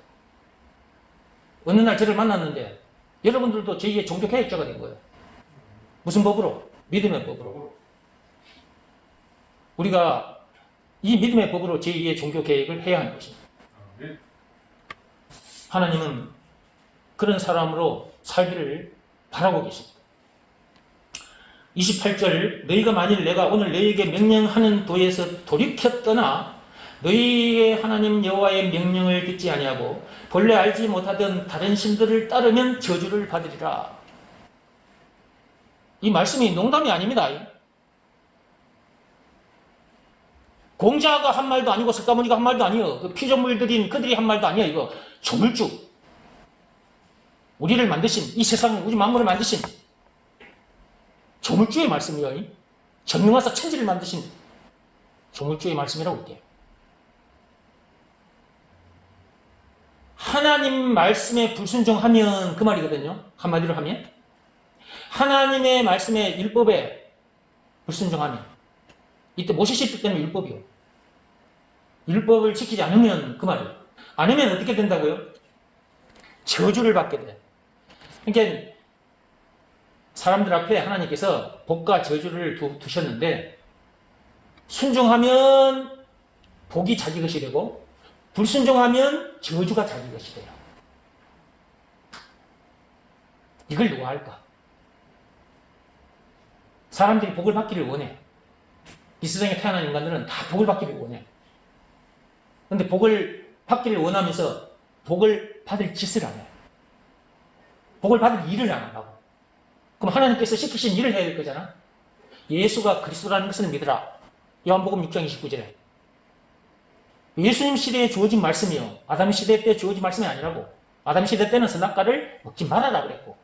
어느 날 저를 만났는데 여러분들도 제2의 종교개혁자가 된 거예요. 무슨 법으로? 믿음의 법으로. 우리가 이 믿음의 법으로 제2의 종교개혁을 해야 하는 것입니다. 하나님은 그런 사람으로 살기를 바라고 계십니다. 28절 너희가 만일 내가 오늘 너희에게 명령하는 도에서 돌이켜 떠나 너희의 하나님 여호와의 명령을 듣지 아니하고 본래 알지 못하던 다른 신들을 따르면 저주를 받으리라. 이 말씀이 농담이 아닙니다. 공자가 한 말도 아니고 석가모니가 한 말도 아니에요. 그 피조물들인 그들이 한 말도 아니에요. 이거 조물주. 우리를 만드신, 이 세상 우리 만물을 만드신 조물주의 말씀이에요. 전능하사 천지를 만드신 조물주의 말씀이라고 할게요. 하나님 말씀에 불순종하면 그 말이거든요. 한마디로 하면 하나님의 말씀에 율법에 불순종하면 이때 모세 시대 때는 율법이요. 율법을 지키지 않으면 그 말이에요. 않으면 어떻게 된다고요? 저주를 받게 돼. 그러니까 사람들 앞에 하나님께서 복과 저주를 두셨는데 순종하면 복이 자기 것이 되고 불순종하면 저주가 자기 것이 돼요. 이걸 누가 할까? 사람들이 복을 받기를 원해. 이 세상에 태어난 인간들은 다 복을 받기를 원해. 근데 복을 받기를 원하면서 복을 받을 짓을 안 해. 복을 받을 일을 안 한다고. 그럼 하나님께서 시키신 일을 해야 될 거잖아. 예수가 그리스도라는 것을 믿으라. 요한복음 6장 29절에. 예수님 시대에 주어진 말씀이요. 아담 시대 때 주어진 말씀이 아니라고. 아담 시대 때는 선악과를 먹지 말아라 그랬고.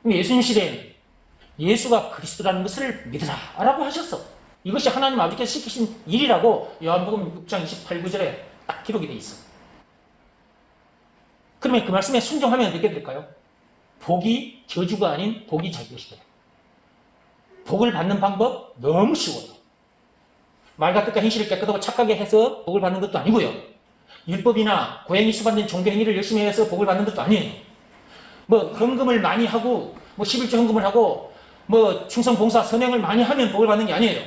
예수님 시대에는 예수가 그리스도라는 것을 믿으라 라고 하셨어. 이것이 하나님 아버지께서 시키신 일이라고 요한복음 6장 28, 9절에 딱 기록이 돼 있어. 그러면 그 말씀에 순종하면 어떻게 될까요? 복이 저주가 아닌 복이 자기 것이 돼요. 복을 받는 방법 너무 쉬워요. 말과 뜻과 행실을 깨끗하고 착하게 해서 복을 받는 것도 아니고요. 율법이나 고행이 수반된 종교행위를 열심히 해서 복을 받는 것도 아니에요. 뭐 헌금을 많이 하고 뭐 11조 헌금을 하고 뭐 충성 봉사 선행을 많이 하면 복을 받는 게 아니에요.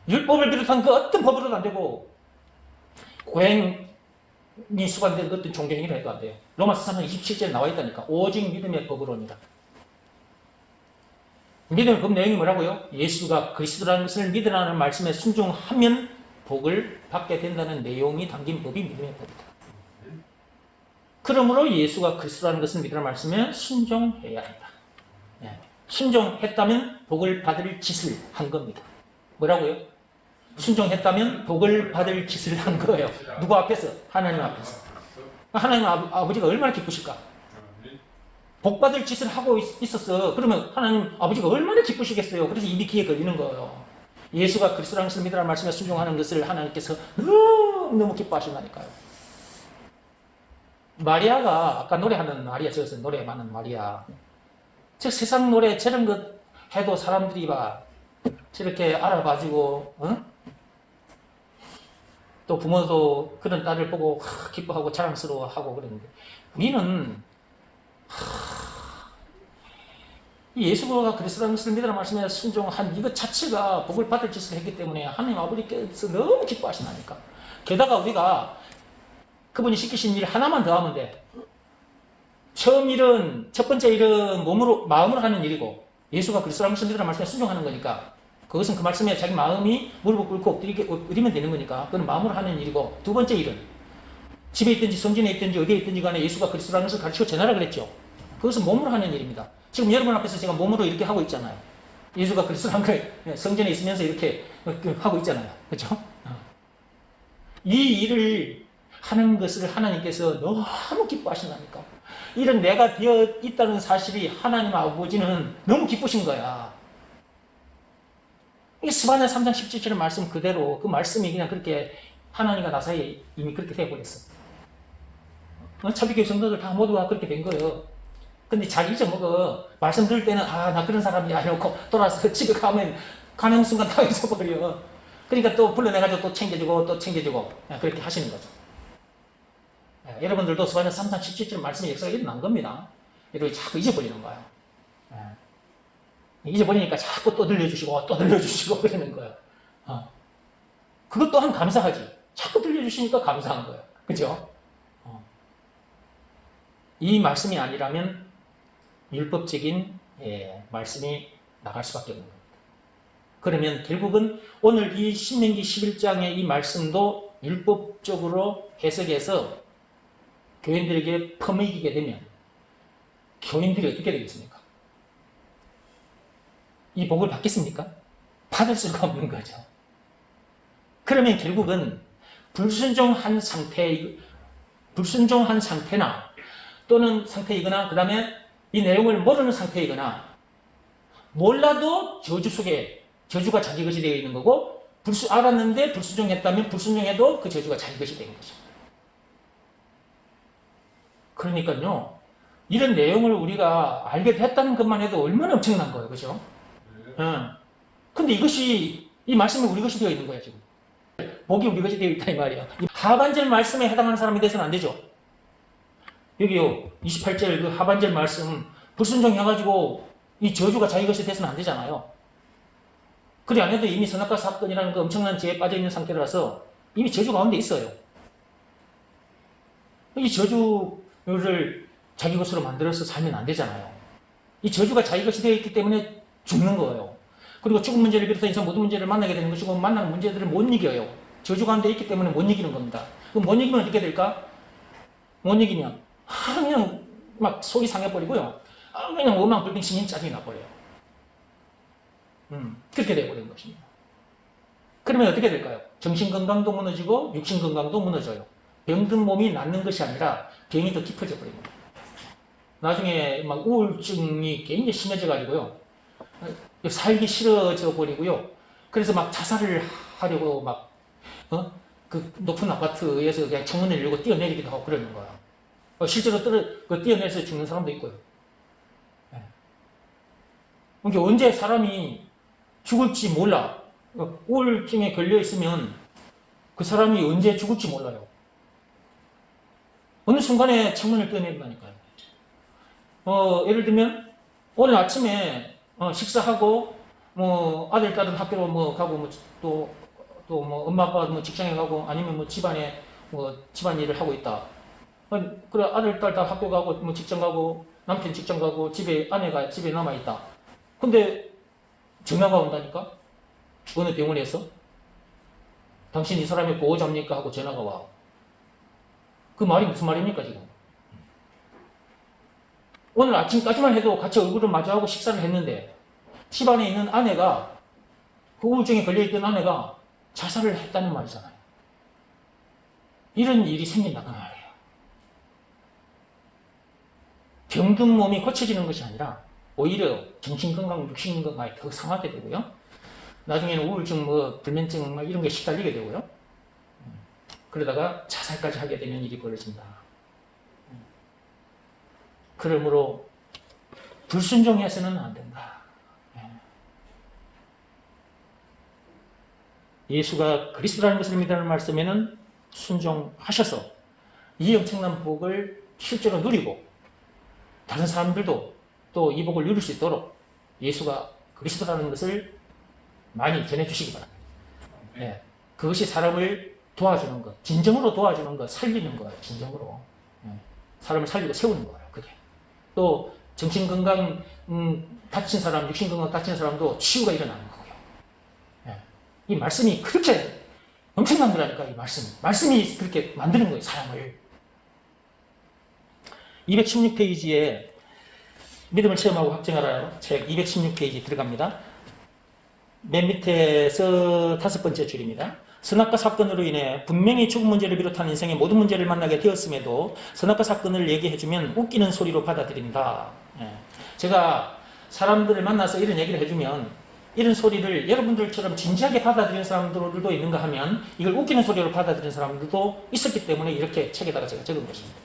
율법을 비롯한 그 어떤 법으로도 안 되고 고행이 수반된 어떤 종교행위를 해도 안 돼요. 로마서 3장 27절에 나와 있다니까. 오직 믿음의 법으로입니다. 믿음의 법 내용이 뭐라고요? 예수가 그리스도라는 것을 믿으라는 말씀에 순종하면 복을 받게 된다는 내용이 담긴 법이 믿음의 법이다. 그러므로 예수가 그리스도라는 것을 믿으라는 말씀에 순종해야 한다. 순종했다면 복을 받을 짓을 한 겁니다. 뭐라고요? 순종했다면 복을 받을 짓을 한 거예요. 누구 앞에서? 하나님 앞에서. 하나님 아버지가 얼마나 기쁘실까? 복 받을 짓을 하고 있었어. 그러면 하나님 아버지가 얼마나 기쁘시겠어요. 그래서 입이 귀에 걸리는 거예요. 예수가 그리스도라는 것을 믿으라는 말씀에 순종하는 것을 하나님께서 너무 기뻐하신다니까요. 마리아가 아까 노래하는 마리아, 저기서 노래 많은 마리아. 저 세상 노래 저런 것 해도 사람들이 봐 저렇게 알아봐주고, 또 부모도 그런 딸을 보고 기뻐하고 자랑스러워하고 그러는데 우리는 예수가 그리스도라는 것을 믿으라는 말씀에 순종한 이것 자체가 복을 받을 짓을 했기 때문에 하나님 아버지께서 너무 기뻐하신다니까. 게다가 우리가 그분이 시키신 일 하나만 더 하면 돼. 첫 번째 일은 마음으로 하는 일이고 예수가 그리스도라는 것을 믿으라는 말씀에 순종하는 거니까 그것은 그 말씀에 자기 마음이 무릎을 꿇고 엎드리면 되는 거니까 그건 마음으로 하는 일이고, 두 번째 일은 집에 있든지 성전에 있든지 어디에 있든지 간에 예수가 그리스도라는 것을 가르치고 전하라 그랬죠. 그것은 몸으로 하는 일입니다. 지금 여러분 앞에서 제가 몸으로 이렇게 하고 있잖아요. 예수가 그리스도라는 걸 성전에 있으면서 이렇게 하고 있잖아요. 그렇죠? 이 일을 하는 것을 하나님께서 너무 기뻐하신다니까. 이런 내가 되어 있다는 사실이 하나님 아버지는 너무 기쁘신 거야. 이 스바냐 3장 17절의 말씀 그대로 그 말씀이 그냥 그렇게 하나님과 나 사이에 이미 그렇게 되어버렸어. 차비교회 성도들 다 모두가 그렇게 된 거예요. 근데 자기 잊어먹어. 말씀 들을 때는 나 그런 사람이야 이러고 돌아서 집에 가는 순간 다 잊어버려. 그러니까 또 불러내가지고 또 챙겨주고 그렇게 하시는 거죠. 여러분들도 스바냐 3장 17절 말씀의 역사가 일어난 겁니다. 여러분이 자꾸 잊어버리는 거예요. 잊어버리니까 자꾸 또 들려주시고 그러는 거예요. 그것 또한 감사하지. 자꾸 들려주시니까 감사한 거예요. 그죠? 이 말씀이 아니라면 율법적인 말씀이 나갈 수밖에 없는 겁니다. 그러면 결국은 오늘 이 신명기 11장의 이 말씀도 율법적으로 해석해서 교인들에게 퍼먹이게 되면 교인들이 어떻게 되겠습니까? 이 복을 받겠습니까? 받을 수가 없는 거죠. 그러면 결국은 불순종한 상태나 또는 상태이거나 그 다음에 이 내용을 모르는 상태이거나 몰라도 저주 속에 저주가 자기 것이 되어 있는 거고 알았는데 불순종했다면 불순종해도 그 저주가 자기 것이 되는 거죠. 그러니까요. 이런 내용을 우리가 알게 됐다는 것만 해도 얼마나 엄청난 거예요. 그죠? 근데 이것이 이 말씀이 우리 것이 되어 있는 거야, 지금. 복이 우리 것이 되어 있다, 이 말이야. 이 하반절 말씀에 해당하는 사람이 돼서는 안 되죠. 여기요, 28절 그 하반절 말씀, 불순종해가지고 이 저주가 자기 것이 돼서는 안 되잖아요. 그래 안 해도 이미 선악과 사건이라는 그 엄청난 죄에 빠져있는 상태라서 이미 저주 가운데 있어요. 이 저주를 자기 것으로 만들어서 살면 안 되잖아요. 이 저주가 자기 것이 되어 있기 때문에 죽는 거예요. 그리고 죽은 문제를 비롯한 인생 모든 문제를 만나게 되는 것이고 만나는 문제들을 못 이겨요. 저주 가운데 있기 때문에 못 이기는 겁니다. 그럼 못 이기면 어떻게 될까? 못 이기면 그냥 막 속이 상해버리고요. 그냥 원망불평 짜증이 나버려요. 그렇게 되어버리는 것입니다. 그러면 어떻게 될까요? 정신건강도 무너지고 육신건강도 무너져요. 병든 몸이 낫는 것이 아니라 병이 더 깊어져 버립니다. 나중에 막 우울증이 굉장히 심해져가지고요. 살기 싫어져 버리고요. 그래서 막 자살을 하려고 막, 그 높은 아파트에서 그냥 창문을 열고 뛰어내리기도 하고 그러는 거야. 실제로 뛰어내려서 죽는 사람도 있고요. 그러니까 언제 사람이 죽을지 몰라. 우울증에 걸려있으면 그 사람이 언제 죽을지 몰라요. 어느 순간에 창문을 뛰어내린다니까요. 예를 들면 오늘 아침에 식사하고 아들 딸은 학교로 가고 또 엄마 아빠 직장에 가고 아니면 집안에 집안일을 하고 있다. 그래 아들 딸 다 학교 가고 직장 가고 남편 직장 가고 아내가 집에 남아 있다. 근데 전화가 온다니까? 어느 병원에서 당신 이 사람의 보호자입니까? 하고 전화가 와. 그 말이 무슨 말입니까 지금? 오늘 아침까지만 해도 같이 얼굴을 마주하고 식사를 했는데 집안에 있는 아내가 그 우울증에 걸려있던 아내가 자살을 했다는 말이잖아요. 이런 일이 생긴다는 말이에요. 병든 몸이 고쳐지는 것이 아니라 오히려 정신건강, 육신건강이 더 상하게 되고요. 나중에는 우울증, 불면증 이런 게 시달리게 되고요. 그러다가 자살까지 하게 되는 일이 벌어진다. 그러므로 불순종해서는 안 된다. 예수가 그리스도라는 것을 믿으라는 말씀에는 순종하셔서 이 엄청난 복을 실제로 누리고 다른 사람들도 또 이 복을 누릴 수 있도록 예수가 그리스도라는 것을 많이 전해주시기 바랍니다. 그것이 사람을 도와주는 것, 진정으로 도와주는 것, 살리는 거예요. 진정으로. 사람을 살리고 세우는 거예요. 그게. 또 정신건강 다친 사람, 육신건강 다친 사람도 치유가 일어나는 거고요. 이 말씀이 그렇게 엄청난 거라니까. 이 말씀이 그렇게 만드는 거예요. 사람을. 216페이지에 믿음을 체험하고 확증하라요. 책 216페이지 들어갑니다. 맨 밑에서 5번째 줄입니다. 선악과 사건으로 인해 분명히 죽음 문제를 비롯한 인생의 모든 문제를 만나게 되었음에도 선악과 사건을 얘기해주면 웃기는 소리로 받아들인다. 제가 사람들을 만나서 이런 얘기를 해주면 이런 소리를 여러분들처럼 진지하게 받아들이는 사람들도 있는가 하면 이걸 웃기는 소리로 받아들이는 사람들도 있었기 때문에 이렇게 책에다가 제가 적은 것입니다.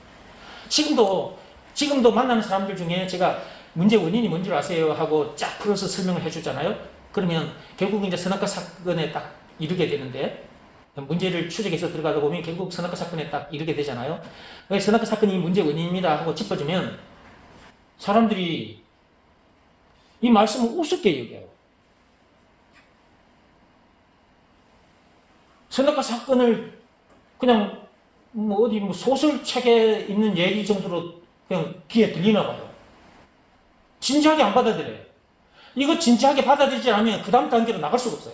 지금도 만나는 사람들 중에 제가 문제 원인이 뭔지 아세요? 하고 쫙 풀어서 설명을 해주잖아요. 그러면 결국 이제 선악과 사건에 딱 이르게 되는데 문제를 추적해서 들어가다 보면 결국 선악과 사건에 딱 이르게 되잖아요. 선악과 사건이 문제 원인입니다 하고 짚어주면 사람들이 이 말씀을 우습게 여겨요. 선악과 사건을 그냥 어디 소설책에 있는 얘기 정도로 그냥 귀에 들리나 봐요. 진지하게 안 받아들여요. 이거 진지하게 받아들이지 않으면 그 다음 단계로 나갈 수가 없어요.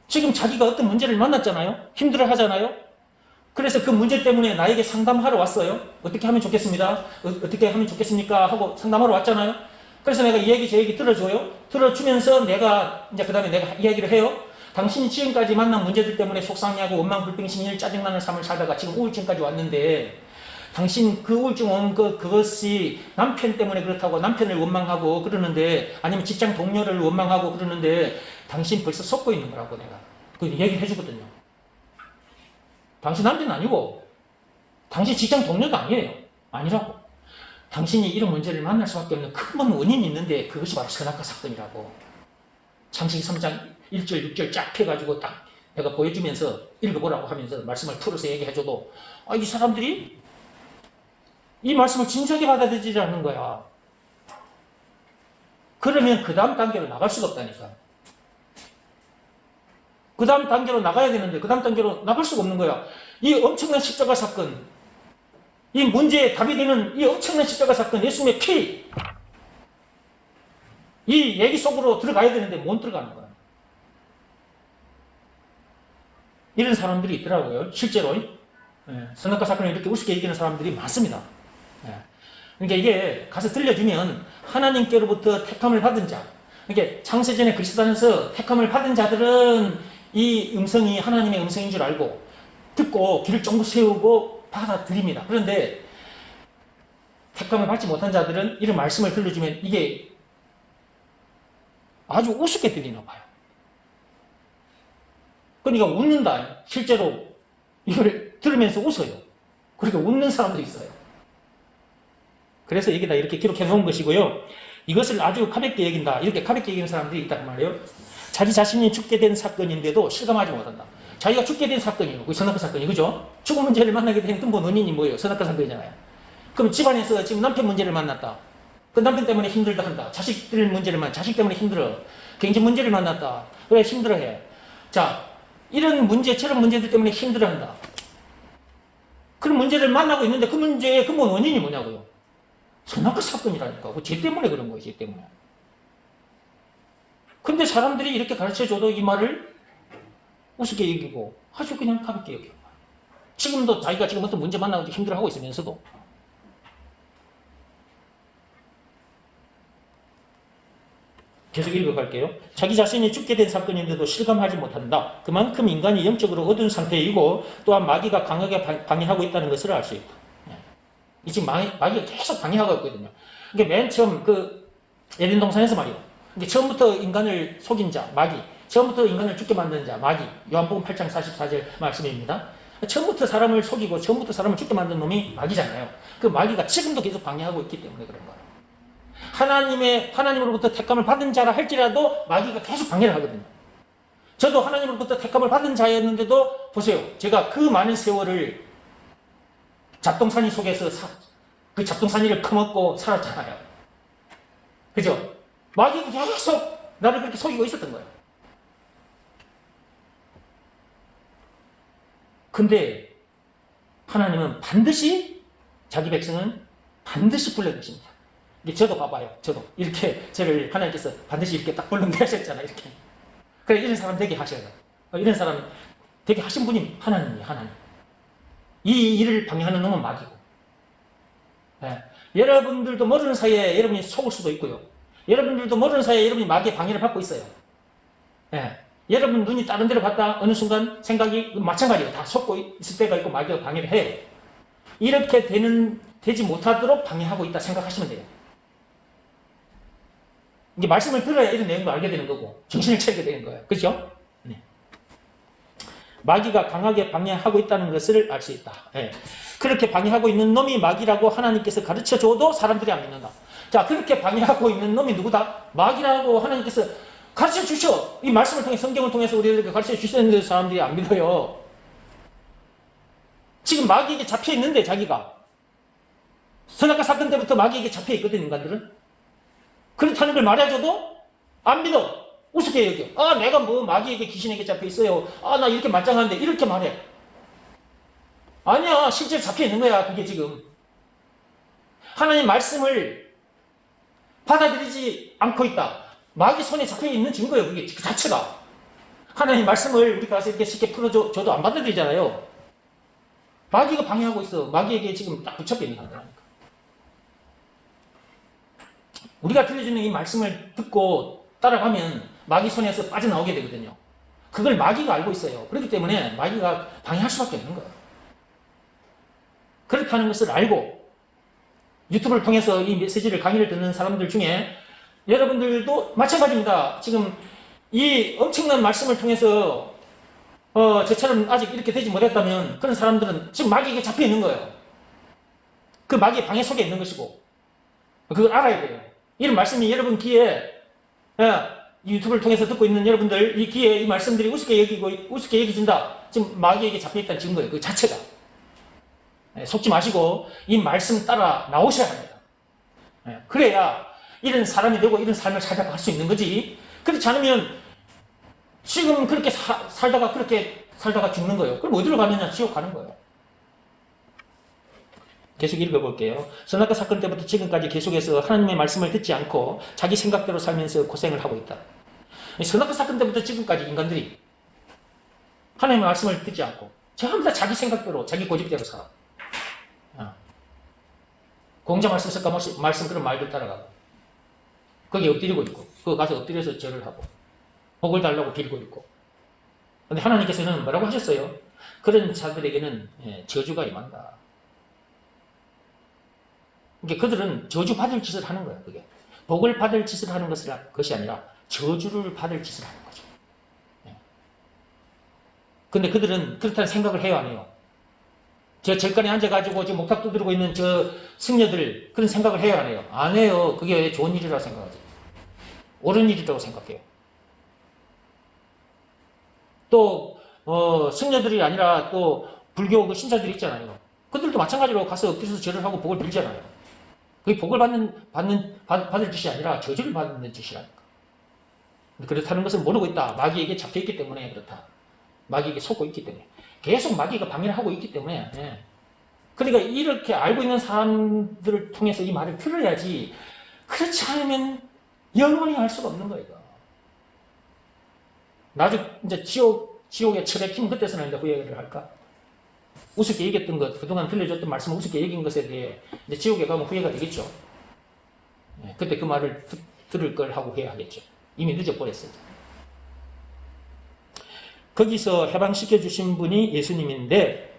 지금 자기가 어떤 문제를 만났잖아요. 힘들어 하잖아요. 그래서 그 문제 때문에 나에게 상담하러 왔어요. 어떻게 하면 좋겠습니다. 어떻게 하면 좋겠습니까? 하고 상담하러 왔잖아요. 그래서 내가 이 얘기 저 얘기 들어줘요. 들어주면서 내가 이제 그 다음에 내가 이야기를 해요. 당신이 지금까지 만난 문제들 때문에 속상해하고 원망불평 짜증나는 삶을 살다가 지금 우울증까지 왔는데 당신 그 우울증 온 그것이 남편 때문에 그렇다고 남편을 원망하고 그러는데 아니면 직장 동료를 원망하고 그러는데 당신 벌써 속고 있는 거라고 내가 그 얘기를 해주거든요. 당신 남편은 아니고 당신 직장 동료도 아니에요. 아니라고. 당신이 이런 문제를 만날 수밖에 없는 큰 원인이 있는데 그것이 바로 선악과 사건이라고. 창세기 3장 1절, 6절 쫙 펴가지고 딱 내가 보여주면서 읽어보라고 하면서 말씀을 풀어서 얘기해줘도 이 사람들이 이 말씀을 진지하게 받아들이지 않는 거야. 그러면 그 다음 단계로 나갈 수가 없다니까. 그 다음 단계로 나가야 되는데 그 다음 단계로 나갈 수가 없는 거야. 이 엄청난 십자가 사건, 이 문제의 답이 되는 이 엄청난 십자가 사건, 예수님의 피, 이 얘기 속으로 들어가야 되는데 못 들어가는 거야. 이런 사람들이 있더라고요. 실제로 선악과 사건을 이렇게 우습게 얘기하는 사람들이 많습니다. 그러니까 이게 가서 들려주면 하나님께로부터 택함을 받은 자, 이게 창세전에 그리스도 안에서 택함을 받은 자들은 이 음성이 하나님의 음성인 줄 알고 듣고 귀를 쫑긋 세우고 받아들입니다. 그런데 택함을 받지 못한 자들은 이런 말씀을 들려주면 이게 아주 우습게 들리나 봐요. 그러니까 웃는다. 실제로 이걸 들으면서 웃어요. 그렇게 웃는 사람도 있어요. 그래서 여기다 이렇게 기록해 놓은 것이고요. 이것을 아주 가볍게 여긴다. 이렇게 가볍게 여기는 사람들이 있단 말이에요. 자기 자신이 죽게 된 사건인데도 실감하지 못한다. 자기가 죽게 된 사건이에요. 그 선악과 사건이, 그죠? 죽음 문제를 만나게 된 근본 원인이 뭐예요? 선악과 사건이잖아요. 그럼 집안에서 지금 남편 문제를 만났다. 그 남편 때문에 힘들다 한다. 자식들 문제를 자식 때문에 힘들어. 경제 문제를 만났다. 왜 힘들어해? 자, 이런 문제, 저런 문제들 때문에 힘들어한다. 그런 문제를 만나고 있는데 그 문제의 근본 원인이 뭐냐고요? 선악과 사건이라니까. 그 죄 때문에 그런 거예요. 죄 때문에. 근데 사람들이 이렇게 가르쳐줘도 이 말을 우습게 여기고 아주 그냥 가볍게 여기고, 지금도 자기가 지금 어떤 문제 만나고 힘들어하고 있으면서도. 계속 읽어갈게요. 자기 자신이 죽게 된 사건인데도 실감하지 못한다. 그만큼 인간이 영적으로 어두운 상태이고 또한 마귀가 강하게 방해하고 있다는 것을 알 수 있다. 이 지금 마귀가 계속 방해하고 있거든요. 그러니까 맨 처음 에덴 동산에서 말이에요. 그러니까 처음부터 인간을 속인 자, 마귀. 처음부터 인간을 죽게 만든 자, 마귀. 요한복음 8장 44절 말씀입니다. 처음부터 사람을 속이고 처음부터 사람을 죽게 만든 놈이 마귀잖아요. 그 마귀가 지금도 계속 방해하고 있기 때문에 그런 거예요. 하나님으로부터 택함을 받은 자라 할지라도 마귀가 계속 방해를 하거든요. 저도 하나님으로부터 택함을 받은 자였는데도 보세요. 제가 그 많은 세월을 잡동사니 속에서 그 잡동사니를 커먹고 살았잖아요. 그죠? 마귀가 계속 나를 그렇게 속이고 있었던 거예요. 근데 하나님은 반드시 자기 백성은 반드시 불러주십니다. 저도 봐봐요. 저도 이렇게 저를 하나님께서 반드시 이렇게 딱 불러내 하셨잖아요. 이렇게. 그래, 이런 사람 되게 하셔요. 이런 사람 되게 하신 분이 하나님이에요. 하나님. 이 일을 방해하는 놈은 마귀고. 네. 여러분들도 모르는 사이에 여러분이 속을 수도 있고요. 여러분들도 모르는 사이에 여러분이 마귀의 방해를 받고 있어요. 네. 여러분 눈이 다른 데로 갔다 어느 순간 생각이 마찬가지예요. 다 속고 있을 때가 있고 마귀가 방해를 해요. 이렇게 되지 못하도록 방해하고 있다 생각하시면 돼요. 이게 말씀을 들어야 이런 내용도 알게 되는 거고 정신을 차리게 되는 거예요. 그렇죠? 네. 마귀가 강하게 방해하고 있다는 것을 알 수 있다. 네. 그렇게 방해하고 있는 놈이 마귀라고 하나님께서 가르쳐줘도 사람들이 안 믿는다. 자, 그렇게 방해하고 있는 놈이 누구다? 마귀라고 하나님께서 가르쳐주셔. 이 말씀을 통해 성경을 통해서 우리에게 가르쳐주셨는데 사람들이 안 믿어요. 지금 마귀에게 잡혀있는데 자기가 선악과 사건 때부터 마귀에게 잡혀있거든. 인간들은. 그렇다는 걸 말해줘도 안 믿어. 우습게 여겨. 내가 뭐 마귀에게 귀신에게 잡혀있어요. 나 이렇게 말짱한데 이렇게 말해. 아니야. 실제로 잡혀있는 거야. 그게 지금 하나님 말씀을 받아들이지 않고 있다. 마귀 손에 잡혀있는 증거예요. 그게 그 자체가. 하나님 말씀을 우리가 가서 이렇게 쉽게 풀어줘도 안 받아들이잖아요. 마귀가 방해하고 있어. 마귀에게 지금 딱 붙잡혀 있는 거라니까. 우리가 들려주는 이 말씀을 듣고 따라가면 마귀 손에서 빠져나오게 되거든요. 그걸 마귀가 알고 있어요. 그렇기 때문에 마귀가 방해할 수밖에 없는 거예요. 그렇다는 것을 알고 유튜브를 통해서 이 메시지를 강의를 듣는 사람들 중에 여러분들도 마찬가지입니다. 지금 이 엄청난 말씀을 통해서 저처럼 아직 이렇게 되지 못했다면 그런 사람들은 지금 마귀에게 잡혀 있는 거예요. 그 마귀의 방해 속에 있는 것이고 그걸 알아야 돼요. 이런 말씀이 여러분 귀에 이 유튜브를 통해서 듣고 있는 여러분들, 이 귀에 이 말씀들이 우습게 여겨진다. 지금 마귀에게 잡혀있다는 증거예요. 그 자체가. 속지 마시고 이 말씀 따라 나오셔야 합니다. 그래야 이런 사람이 되고 이런 삶을 살다가 할 수 있는 거지. 그렇지 않으면 지금 그렇게 살다가 죽는 거예요. 그럼 어디로 가느냐? 지옥 가는 거예요. 계속 읽어볼게요. 선악과 사건 때부터 지금까지 계속해서 하나님의 말씀을 듣지 않고 자기 생각대로 살면서 고생을 하고 있다. 선악과 사건 때부터 지금까지 인간들이 하나님의 말씀을 듣지 않고 전부 다 자기 생각대로, 자기 고집대로 살아. 공자 말씀, 석가 말씀 그런 말들 따라가고 거기에 엎드리고 있고 거기 가서 엎드려서 절을 하고 복을 달라고 빌고 있고. 근데 하나님께서는 뭐라고 하셨어요? 그런 자들에게는 저주가 임한다. 그러니까 그들은 저주받을 짓을 하는 거예요. 그게 복을 받을 짓을 하는 것이 아니라 저주를 받을 짓을 하는 거죠. 근데 그들은 그렇다는 생각을 해요, 안 해요? 저 절간에 앉아가지고 지금 목탁 두드리고 있는 저 승려들 그런 생각을 해요, 안 해요? 안 해요. 그게 좋은 일이라고 생각하지. 옳은 일이라고 생각해요. 또 승려들이 아니라 또 불교 그 신자들이 있잖아요. 그들도 마찬가지로 가서 엎드려서 절을 하고 복을 빌잖아요. 그게 복을 받을 짓이 아니라 저주를 받는 짓이라니까. 그렇다는 것을 모르고 있다. 마귀에게 잡혀있기 때문에 그렇다. 마귀에게 속고 있기 때문에. 계속 마귀가 방해를 하고 있기 때문에. 그러니까 이렇게 알고 있는 사람들을 통해서 이 말을 들어야지. 그렇지 않으면 영원히 알 수가 없는 거예요. 나중에 이제 지옥의 철의 힘 그때서는 이제 후회를 할까? 우습게 얘기했던 것, 그동안 들려줬던 말씀을 우습게 얘기한 것에 대해 이제 지옥에 가면 후회가 되겠죠. 그때 그 말을 들을 걸 하고 후회하겠죠. 이미 늦어버렸어요. 거기서 해방시켜 주신 분이 예수님인데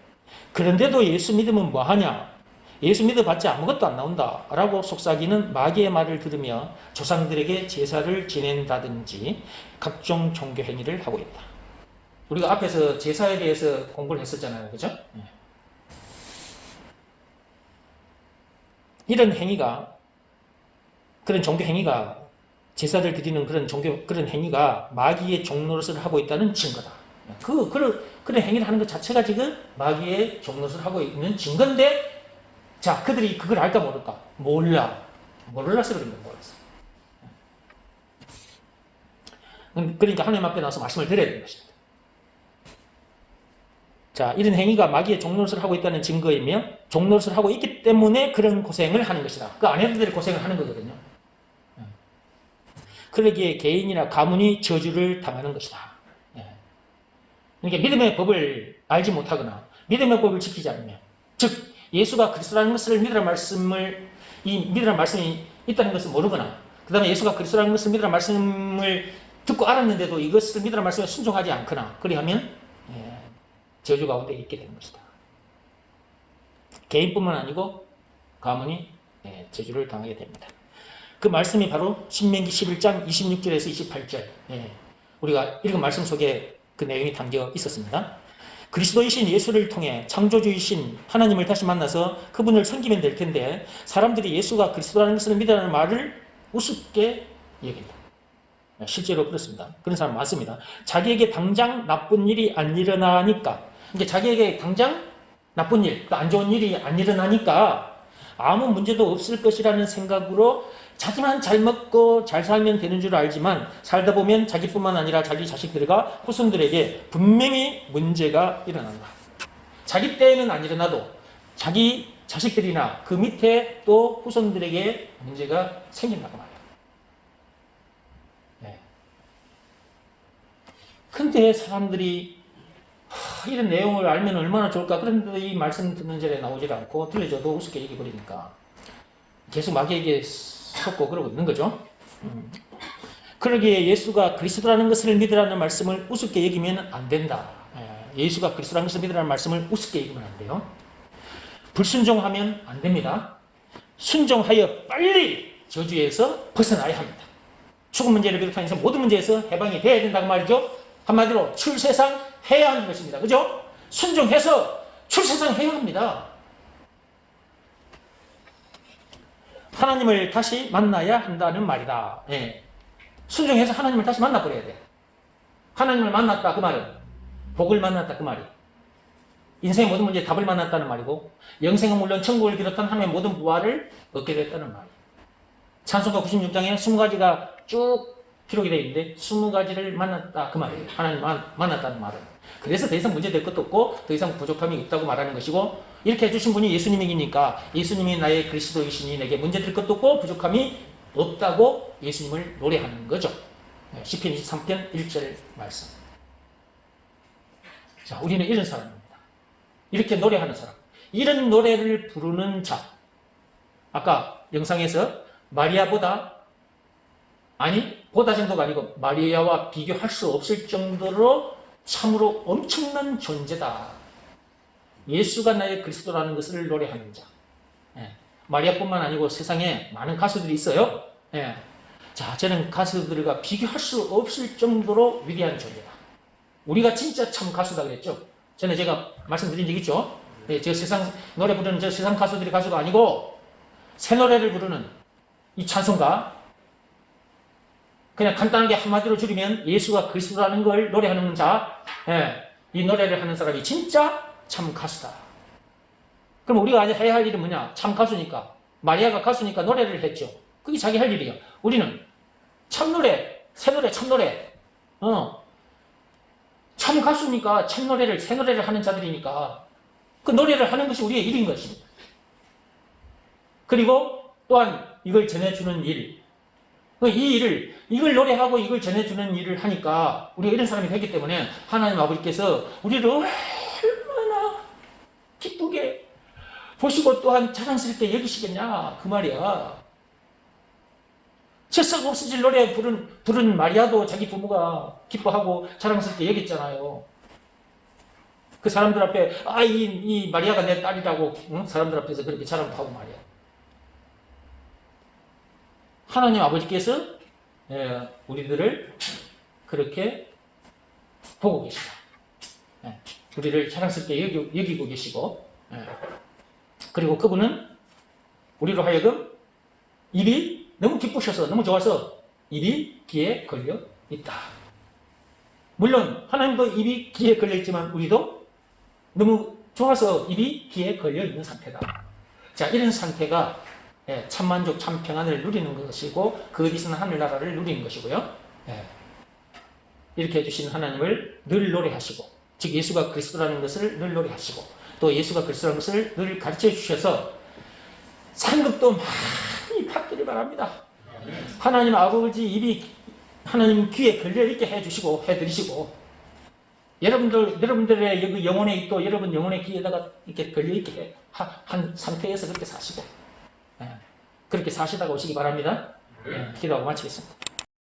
그런데도 예수 믿으면 뭐하냐? 예수 믿어봤자 아무것도 안 나온다 라고 속삭이는 마귀의 말을 들으며 조상들에게 제사를 지낸다든지 각종 종교 행위를 하고 있다. 우리가 앞에서 제사에 대해서 공부를 했었잖아요. 그죠? 이런 행위가, 그런 종교 행위가, 제사를 드리는 그런 행위가 마귀의 종노릇을 하고 있다는 증거다. 그런 행위를 하는 것 자체가 지금 마귀의 종노릇을 하고 있는 증거인데, 자, 그들이 그걸 알까 모를까? 몰라서 그런 거예요. 몰랐어. 그러니까 하나님 앞에 나와서 말씀을 드려야 되는 것입니다. 자, 이런 행위가 마귀의 종노릇을 하고 있다는 증거이며 종노릇을 하고 있기 때문에 그런 고생을 하는 것이다. 그 아내들이 고생을 하는 거거든요. 그러기에 개인이나 가문이 저주를 당하는 것이다. 그러니까 믿음의 법을 알지 못하거나 믿음의 법을 지키지 않으면, 즉 예수가 그리스도라는 것을 믿으라는 말씀이 있다는 것을 모르거나, 그 다음에 예수가 그리스도라는 것을 믿으라는 말씀을 듣고 알았는데도 이것을 믿으라는 말씀에 순종하지 않거나 그리하면 저주 가운데 있게 되는 것이다. 개인뿐만 아니고 가문이 저주를 당하게 됩니다. 그 말씀이 바로 신명기 11장 26절에서 28절, 우리가 읽은 말씀 속에 그 내용이 담겨 있었습니다. 그리스도이신 예수를 통해 창조주이신 하나님을 다시 만나서 그분을 섬기면 될 텐데 사람들이 예수가 그리스도라는 것을 믿으라는 말을 우습게 여긴다. 실제로 그렇습니다. 그런 사람 많습니다. 자기에게 당장 나쁜 일이 안 일어나니까, 그러니까 자기에게 당장 나쁜 일, 안 좋은 일이 안 일어나니까 아무 문제도 없을 것이라는 생각으로 자기만 잘 먹고 잘 살면 되는 줄 알지만 살다 보면 자기뿐만 아니라 자기 자식들과 후손들에게 분명히 문제가 일어난다. 자기 때에는 안 일어나도 자기 자식들이나 그 밑에 또 후손들에게 문제가 생긴다고 말이에요. 근데 사람들이 이런 내용을 알면 얼마나 좋을까? 그런데 이 말씀 듣는 자리에 나오질 않고 들려줘도 우습게 얘기해버리니까 계속 마귀에게 속고 그러고 있는 거죠. 그러기에 예수가 그리스도라는 것을 믿으라는 말씀을 우습게 여기면 안 된다. 예수가 그리스도라는 것을 믿으라는 말씀을 우습게 여기면 안 돼요. 불순종하면 안 됩니다. 순종하여 빨리 저주에서 벗어나야 합니다. 죽음 문제를 비롯해서 모든 문제에서 해방이 돼야 된다고 말이죠. 한마디로 출세상해야 하는 것입니다. 그죠? 순종해서 출세상해야 합니다. 하나님을 다시 만나야 한다는 말이다. 순종해서 하나님을 다시 만나버려야 돼. 하나님을 만났다 그 말은 복을 만났다 그 말이. 인생의 모든 문제에 답을 만났다는 말이고 영생은 물론 천국을 비롯한 하나님의 모든 부활을 얻게 됐다는 말이에요. 찬송가 96장에 20가지가 쭉 기록이 되어 있는데 20가지를 만났다 그 말이에요. 하나님 만났다는 말은. 그래서 더 이상 문제될 것도 없고 더 이상 부족함이 없다고 말하는 것이고 이렇게 해주신 분이 예수님이니까 예수님이 나의 그리스도이시니 내게 문제될 것도 없고 부족함이 없다고 예수님을 노래하는 거죠. 시편 23편 1절 말씀. 자, 우리는 이런 사람입니다. 이렇게 노래하는 사람. 이런 노래를 부르는 자. 아까 영상에서 마리아보다 보다 정도가 아니고 마리아와 비교할 수 없을 정도로 참으로 엄청난 존재다. 예수가 나의 그리스도라는 것을 노래하는 자. 마리아뿐만 아니고 세상에 많은 가수들이 있어요. 자, 저는 가수들과 비교할 수 없을 정도로 위대한 존재다. 우리가 진짜 참 가수다 그랬죠. 전에 제가 말씀드린 적 있죠. 저 세상 노래 부르는 저 세상 가수들이 가수가 아니고 새 노래를 부르는 이 찬송가, 그냥 간단하게 한마디로 줄이면 예수가 그리스도라는 걸 노래하는 자, 이 노래를 하는 사람이 진짜 참 가수다. 그럼 우리가 해야 할 일은 뭐냐? 참 가수니까. 마리아가 가수니까 노래를 했죠. 그게 자기 할 일이야. 우리는 참 노래, 새 노래, 참 노래. 참 가수니까 참 노래를, 새 노래를 하는 자들이니까 그 노래를 하는 것이 우리의 일인 것입니다. 그리고 또한 이걸 전해주는 일. 이 일을, 이걸 노래하고 이걸 전해주는 일을 하니까 우리가 이런 사람이 되기 때문에 하나님 아버지께서 우리를 얼마나 기쁘게 보시고 또한 자랑스럽게 여기시겠냐 그 말이야. 새싹 없어질 노래 부른 마리아도 자기 부모가 기뻐하고 자랑스럽게 여겼잖아요. 그 사람들 앞에 이 마리아가 내 딸이라고 사람들 앞에서 그렇게 자랑도 하고 말이야. 하나님 아버지께서 우리들을 그렇게 보고 계시다. 우리를 자랑스럽게 여기고 계시고, 그리고 그분은 우리로 하여금 입이 너무 기쁘셔서 너무 좋아서 입이 귀에 걸려 있다. 물론 하나님도 입이 귀에 걸려 있지만 우리도 너무 좋아서 입이 귀에 걸려 있는 상태다. 자, 이런 상태가 참만족, 참평안을 누리는 것이고 그 어디서나 하늘나라를 누리는 것이고요. 이렇게 해주신 하나님을 늘 노래하시고, 즉 예수가 그리스도라는 것을 늘 노래하시고, 또 예수가 그리스도라는 것을 늘 가르쳐 주셔서 상급도 많이 받기를 바랍니다. 하나님 아버지 입이 하나님 귀에 걸려있게 해주시고 해드리시고, 여러분들의 영혼의 입도 여러분 영혼의 귀에다가 이렇게 걸려있게 한 상태에서 그렇게 사시고, 그렇게 사시다가 오시기 바랍니다. 기도하고 마치겠습니다.